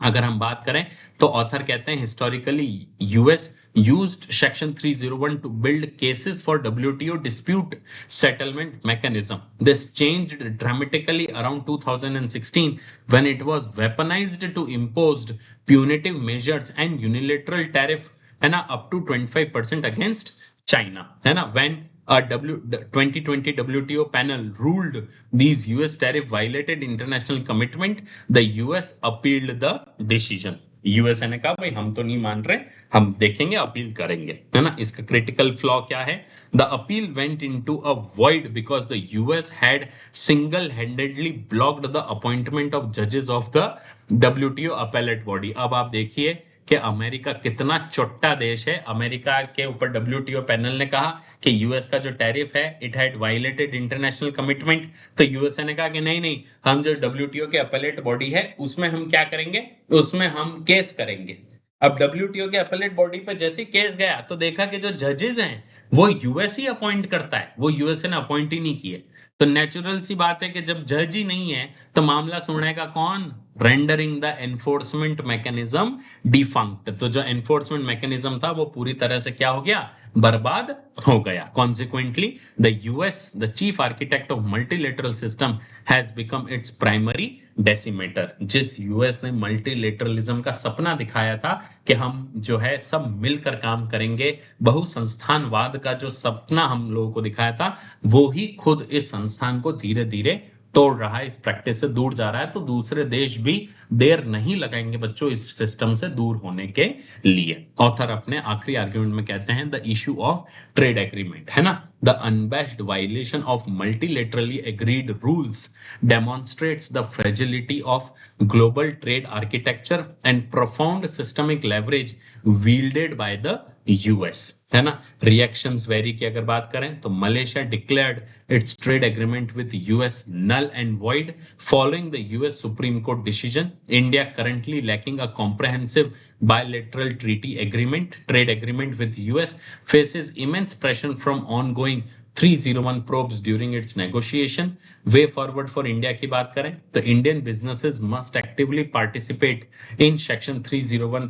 अगर हम बात करें तो ऑथर कहते हैं historically US used section 301 to build cases for WTO dispute settlement mechanism. This changed dramatically around 2016 when it was weaponized to impose punitive measures and unilateral tariff, है ना, up to 25% against China, है ना। When a 2020 WTO panel ruled these US tariff violated international commitment, the US appealed the decision. USA ने कहा भाई हम तो नहीं मान रहे, हम देखेंगे, अपील करेंगे, है ना। इसका क्रिटिकल फ्लॉ क्या है? The appeal went into a void because the US had single handedly blocked the appointment of जजेस of the WTO appellate body. अब आप देखिए कि अमेरिका कितना चोट्टा देश है। अमेरिका के ऊपर डब्ल्यूटीओ पैनल ने कहा कि यूएस का जो टैरिफ है it had violated international commitment, तो यूएसए ने कहा कि नहीं नहीं, हम जो डब्ल्यूटीओ के अपीलेट बॉडी है उसमें हम क्या करेंगे, उसमें हम केस करेंगे। अब डब्ल्यूटीओ के अपीलेट बॉडी पे जैसे केस गया तो देखा कि जो जजेस हैं वो यूएस ही अपॉइंट करता है, वो यूएसए ने अपॉइंट ही नहीं किए। तो नेचुरल सी बात है कि जब जज ही नहीं है तो मामला सुनेगा कौन, rendering the enforcement mechanism defunct. तो जो एनफोर्समेंट मैकेनिज्म था वो पूरी तरह से क्या हो गया, बर्बाद हो गया। Consequently the US, the chief architect of multilateral system, has become its primary decimator. जिस यूएस ने मल्टीलेटरलिज्म का सपना दिखाया था कि हम जो है सब मिलकर काम करेंगे, बहुसंस्थानवाद का जो सपना हम लोगों को दिखाया था, वो ही खुद इस संस्थान को धीरे धीरे तोड़ रहा है, इस प्रैक्टिस से दूर जा रहा है। तो दूसरे देश भी देर नहीं लगाएंगे बच्चों इस सिस्टम से दूर होने के लिए। ऑथर अपने आखिरी आर्गुमेंट में कहते हैं the issue of trade agreement, है ना, the unabashed violation of multilaterally agreed rules demonstrates the fragility of global trade architecture and profound systemic leverage wielded by the US, है ना। रिएक्शंस वेरी की अगर बात करें तो Malaysia declared its trade agreement with US null and void following the US supreme court decision. India currently lacking a comprehensive bilateral treaty agreement, trade agreement with US, faces immense pressure from ongoing 301 probes during its negotiation. Way forward for India की बात करें तो Indian businesses must actively participate in Section 301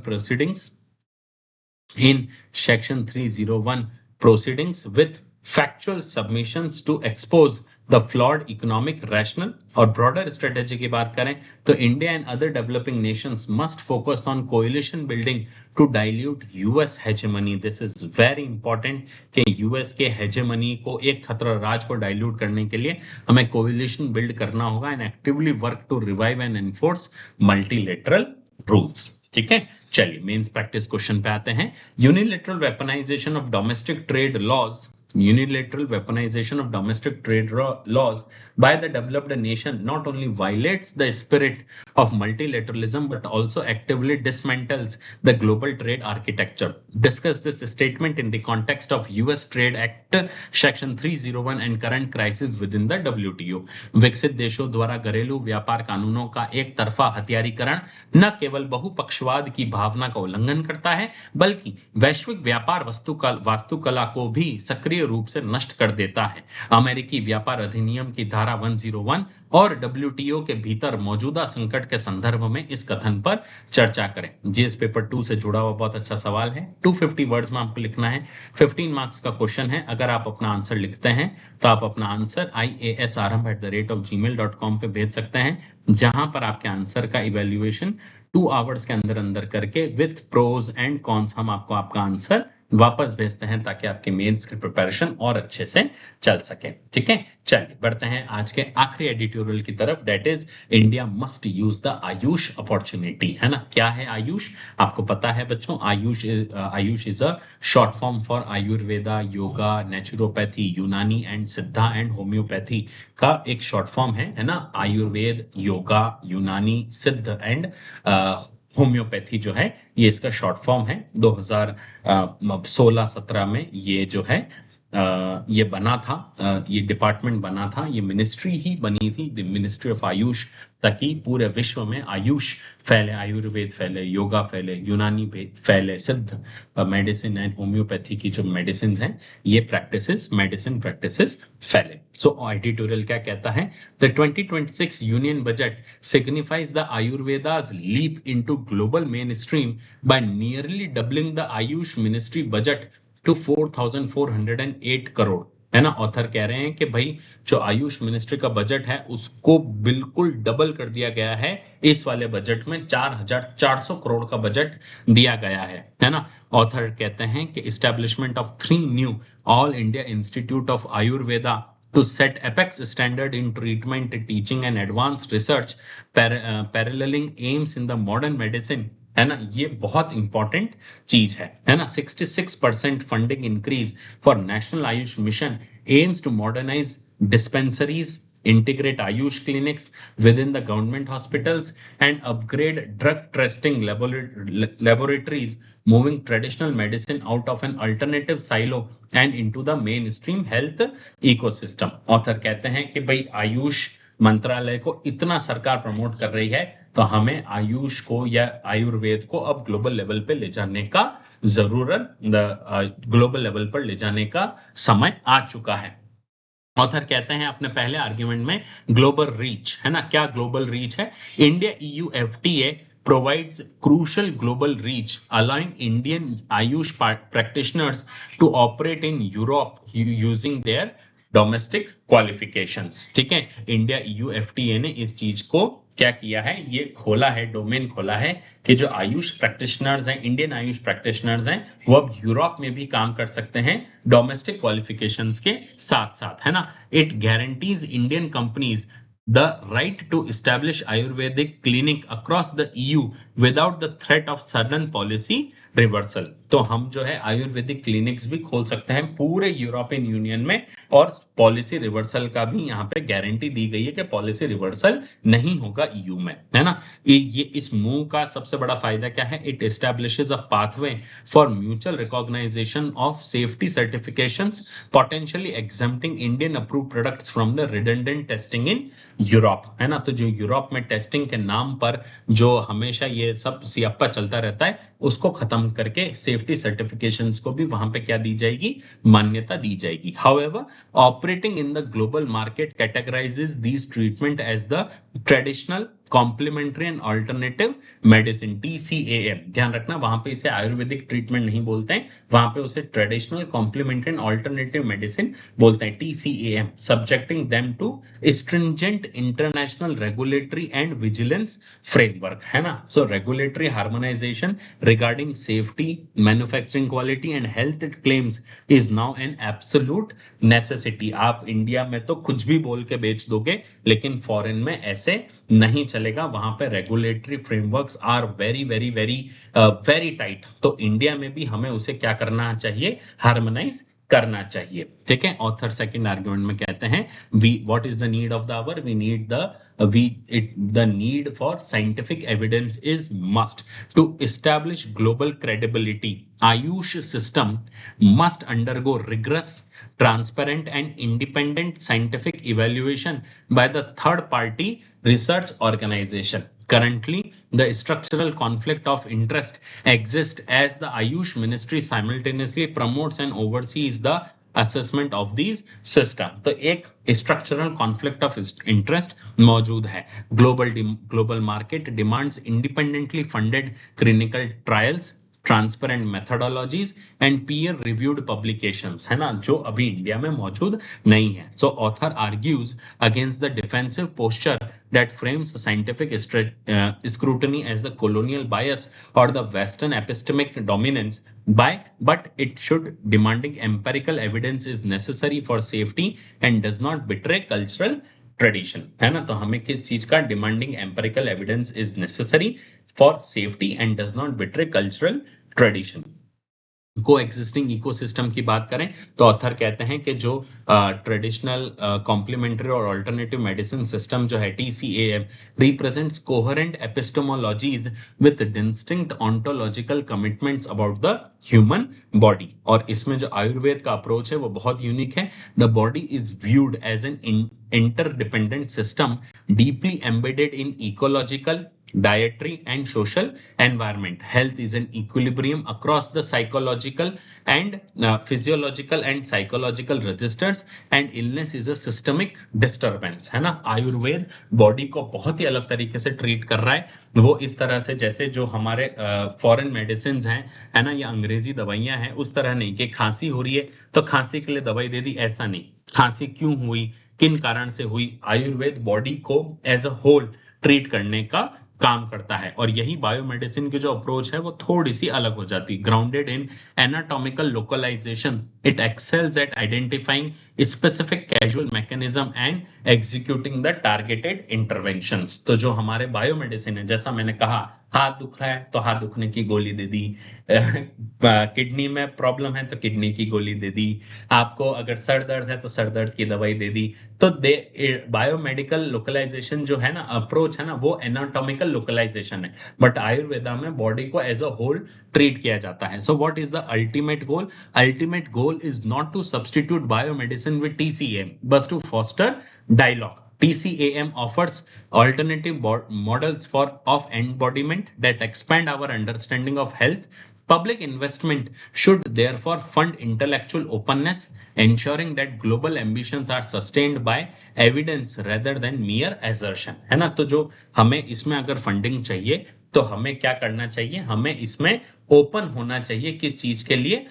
proceedings, with factual submissions to expose the flawed economic rationale। और broader strategy की बात करें तो India and other developing nations must focus on coalition building to dilute US hegemony। This is very important कि US के hegemony को, एक छत्र राज को dilute करने के लिए हमें coalition build करना होगा and actively work to revive and enforce multilateral rules। ठीक है, चलिए मेंस प्रैक्टिस क्वेश्चन पे आते हैं। Unilateral weaponization of domestic trade laws, unilateral weaponization of domestic trade laws by the developed nation not only violates the spirit of multilateralism but also actively dismantles the global trade architecture। Discuss this statement in the context of US Trade Act Section 301 and current crisis within the WTO। विकसित देशों द्वारा घरेलू व्यापार कानूनों का एक तरफा हथियारीकरण न केवल बहुपक्षवाद की भावना का उल्लंघन करता है बल्कि वैश्विक व्यापार वास्तुकला को भी सक्रिय रूप से नष्ट कर देता है। अमेरिकी व्यापार अधिनियम की धारा 101 और डब्ल्यूटीओ के भीतर मौजूदा संकट के संदर्भ में इस कथन पर चर्चा करें। जीएस पेपर 2 से जुड़ा हुआ बहुत अच्छा सवाल है। 250 वर्ड्स में आपको लिखना है, 15 मार्क्स का क्वेश्चन है। अगर आप अपना आंसर लिखते हैं तो आप अपना आंसर iasrambh@gmail.com पे भेज सकते हैं, जहां पर आपके आंसर का इवेल्युएशन 2 आवर्स के अंदर अंदर करके विथ प्रोज एंड कॉन्स हम आपको आपका आंसर वापस भेजते हैं ताकि आपके मेंस की प्रिपरेशन और अच्छे से चल सके। ठीक है, चलिए बढ़ते हैं आज के आखिरी एडिटोरियल की तरफ, that is India must use the Ayush opportunity, है ना। क्या है आयुष, आपको पता है बच्चों, Ayush is a short form for Ayurveda, yoga, naturopathy, यूनानी एंड सिद्धा एंड होम्योपैथी का एक शॉर्ट फॉर्म है ना। आयुर्वेद, योगा, यूनानी, सिद्ध एंड होम्योपैथी जो है ये इसका शॉर्ट फॉर्म है। 2016-17 में ये जो है ये बना था, ये डिपार्टमेंट बना था, ये मिनिस्ट्री ही बनी थी, मिनिस्ट्री ऑफ आयुष, ताकि पूरे विश्व में आयुष फैले, आयुर्वेद फैले, योगा फैले, यूनानी फैले, सिद्ध मेडिसिन एंड होम्योपैथी की जो मेडिसिन हैं ये प्रैक्टिसेस, मेडिसिन प्रैक्टिसेस फैले। सो एडिटोरियल क्या कहता है, the 2026 union budget signifies the Ayurveda's leap into global mainstream by nearly doubling the AYUSH ministry budget to 4,408 crore, है ना। ऑथर कह रहे हैं कि भाई जो आयुष मिनिस्ट्री का बजट है उसको बिल्कुल डबल कर दिया गया है। इस वाले बजट में 4,400 करोड़ का बजट दिया गया है ना। ऑथर कहते हैं कि establishment of 3 knew all India institute of Ayurveda to set apex standard in treatment, teaching and advanced research, paralleling aims in the modern medicine, है ना, ये बहुत इंपॉर्टेंट चीज है ना। 66% funding increase for national Ayush mission aims to modernize dispensaries integrate Ayush clinics within the government hospitals, and upgrade drug testing laboratories, moving traditional medicine out of an alternative silo and into the mainstream health ecosystem. Author कहते हैं कि भाई आयुष मंत्रालय को इतना सरकार promote कर रही है, तो हमें आयुष को या आयुर्वेद को अब ग्लोबल लेवल पे ले जाने का जरूरत, ग्लोबल लेवल पर ले जाने का समय आ चुका है। ऑथर कहते हैं अपने पहले आर्ग्यूमेंट में ग्लोबल रीच, है ना, क्या ग्लोबल रीच है? India EU FTA provides crucial global reach, allowing Indian Ayush practitioners to operate in Europe using their domestic qualifications. ठीक है, इंडिया यूएफटीए ने इस चीज को क्या किया है, ये खोला है, डोमेन खोला है कि जो आयुष प्रैक्टिशनर्स हैं, इंडियन आयुष प्रैक्टिशनर्स हैं, वो अब यूरोप में भी काम कर सकते हैं डोमेस्टिक क्वालिफिकेशंस के साथ साथ, है ना। It guarantees Indian companies the right to establish Ayurvedic clinic across the EU without the threat of sudden policy reversal। तो हम जो है आयुर्वेदिक क्लिनिक्स भी खोल सकते हैं पूरे यूरोपियन यूनियन में, और पॉलिसी रिवर्सल का भी यहाँ पे गारंटी दी गई है कि पॉलिसी रिवर्सल नहीं होगा ईयू में, है ना। ये इस मूव का सबसे बड़ा फायदा क्या है? It establishes a pathway for mutual recognization of safety certifications, potentially exempting Indian approved products from the redundant testing in Europe, है ना। तो जो यूरोप में टेस्टिंग के नाम पर जो हमेशा ये सब सियाप्पा चलता रहता है, उसको खत्म करके सेफ्टी सर्टिफिकेशंस को भी वहां पे क्या दी जाएगी, मान्यता दी जाएगी। However, operating in the global market categorizes these treatment as the traditional complementary and alternative medicine, TCAM. ध्यान रखना, वहां पे इसे आयुर्वेदिक ट्रीटमेंट नहीं बोलते हैं, वहां पे उसे traditional complementary and alternative medicine बोलते हैं, TCAM, subjecting them to stringent international regulatory and vigilance framework, है ना। So regulatory harmonization regarding safety, manufacturing quality and health claims is now an absolute necessity. आप इंडिया में तो कुछ भी बोल के बेच दोगे, लेकिन फॉरेन में ऐसे नहीं चलेगा, वहां पे regulatory frameworks are very very very very tight. तो इंडिया में भी हमें उसे क्या करना चाहिए, हार्मोनाइज करना चाहिए। ठीक है, ऑथर सेकंड आर्गुमेंट में कहते हैं we what is the need of the hour, we need the need for scientific evidence is must to establish global credibility. Ayush system must undergo rigorous, transparent and independent scientific evaluation by the third party research organization. Currently, the structural conflict of interest exists as the Ayush Ministry simultaneously promotes and oversees the assessment of these system। तो एक structural conflict of interest मौजूद है। Global market demands independently funded clinical trials, transparent methodologies and peer reviewed publications, है ना, जो अभी India में मौजूद नहीं है। सो author argues against the defensive posture that frames scientific scrutiny as the colonial bias or the Western epistemic dominance, but it should demanding empirical evidence is necessary for safety and does not betray cultural tradition, है ना। तो हमें किस चीज का, demanding empirical evidence is necessary for safety and does not betray cultural tradition. को existing ecosystem की बात करें तो ऑथर कहते हैं कि जो ट्रेडिशनल कॉम्प्लीमेंट्री और अल्टरनेटिव मेडिसिन सिस्टम जो है TCAM represents coherent epistemologies with distinct ontological commitments about the human body. और इसमें जो आयुर्वेद का अप्रोच है वो बहुत यूनिक है। The body is viewed as an interdependent system deeply embedded in ecological, dietary and social environment. Health is an equilibrium across the psychological and physiological and psychological registers, and illness is a systemic disturbance, है ना। Ayurveda body को बहुत ही अलग तरीके से treat कर रहा है, वो इस तरह से जैसे जो हमारे फॉरेन मेडिसिन हैं, है ना, या अंग्रेजी दवाइयां हैं, उस तरह नहीं कि खांसी हो रही है तो खांसी के लिए दवाई दे दी, ऐसा नहीं। खांसी क्यों हुई, किन कारण से हुई, आयुर्वेद बॉडी को एज अ होल ट्रीट करने का काम करता है। और यही बायोमेडिसिन की जो अप्रोच है वो थोड़ी सी अलग हो जाती है। Grounded in anatomical localization, it excels at identifying specific casual mechanism and executing the targeted interventions. तो जो हमारे बायोमेडिसिन है, जैसा मैंने कहा हाथ दुख रहा है तो हाथ दुखने की गोली दे दी, किडनी में प्रॉब्लम है तो किडनी की गोली दे दी, आपको अगर सर दर्द है तो सर दर्द की दवाई दे दी। तो दे बायोमेडिकल लोकलाइजेशन जो है ना, अप्रोच है ना, वो एनाटॉमिकल लोकलाइजेशन है। बट आयुर्वेदा में बॉडी को एज अ होल ट्रीट किया जाता है। So what is the ultimate goal? Ultimate goal is not to substitute biomedicine with TCM, but to foster dialogue. TCAM offers alternative models for of embodiment that expand our understanding of health. Public investment should therefore fund intellectual openness, ensuring that global ambitions are sustained by evidence rather than mere assertion. है ना? तो जो हमें इसमें अगर funding चाहिए तो हमें क्या करना चाहिए? हमें इसमें ओपन होना चाहिए। किस चीज के लिए?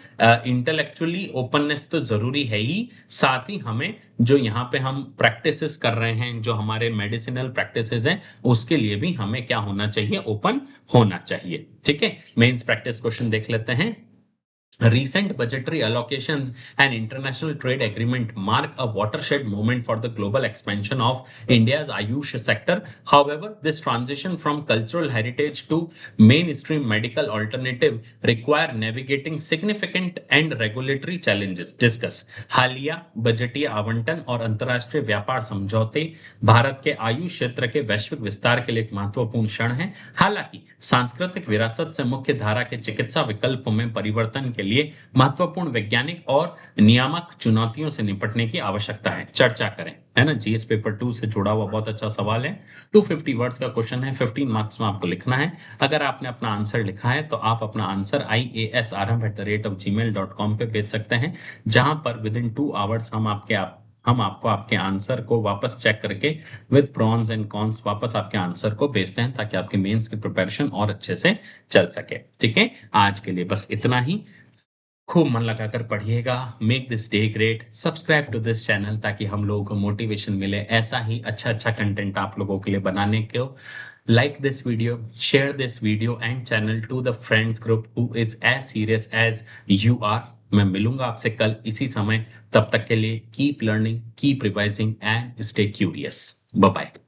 इंटेलेक्चुअली ओपननेस तो जरूरी है ही, साथ ही हमें जो यहाँ पे हम प्रैक्टिसेस कर रहे हैं, जो हमारे मेडिसिनल प्रैक्टिसेस हैं, उसके लिए भी हमें क्या होना चाहिए? ओपन होना चाहिए। ठीक है, मेंस प्रैक्टिस क्वेश्चन देख लेते हैं। Recent budgetary allocations and international trade agreement mark a watershed moment for the global expansion of India's Ayush sector. However, this transition from cultural heritage to mainstream medical alternative require navigating significant and regulatory challenges. Discuss हालिया बजटीय आवंटन और अंतर्राष्ट्रीय व्यापार समझौते भारत के आयुष क्षेत्र के वैश्विक विस्तार के लिए एक महत्वपूर्ण क्षण है। हालांकि सांस्कृतिक विरासत से मुख्य धारा के चिकित्सा विकल्पों में परिवर्तन के लिए महत्वपूर्ण वैज्ञानिक और नियामक चुनौतियों से निपटने की आवश्यकता है। चर्चा करें, है ना? जीएस पेपर 2 से जुड़ा हुआ बहुत अच्छा सवाल है। 250 वर्ड्स का क्वेश्चन है, 15 मार्क्स में आपको लिखना है। अगर आपने अपना आंसर लिखा है तो आप अपना आंसर iasrm@gmail.com पे भेज सकते हैं, जहां पर विद इन 2 आवर्स हम आपको आपके आंसर को वापस चेक करके विद प्रॉन्स एंड कॉन्स वापस आपके आंसर को भेजते हैं, ताकि आपके मेंस की प्रिपरेशन और अच्छे से चल सके। ठीक है, आज के लिए बस इतना ही। खूब मन लगाकर पढ़िएगा। Make this day great. Subscribe to this channel ताकि हम लोगों को मोटिवेशन मिले ऐसा ही अच्छा अच्छा कंटेंट आप लोगों के लिए बनाने को। Like this video, share this video and channel to the friends group who is as serious as you are. मैं मिलूंगा आपसे कल इसी समय। तब तक के लिए keep learning, keep revising and stay curious. Bye bye.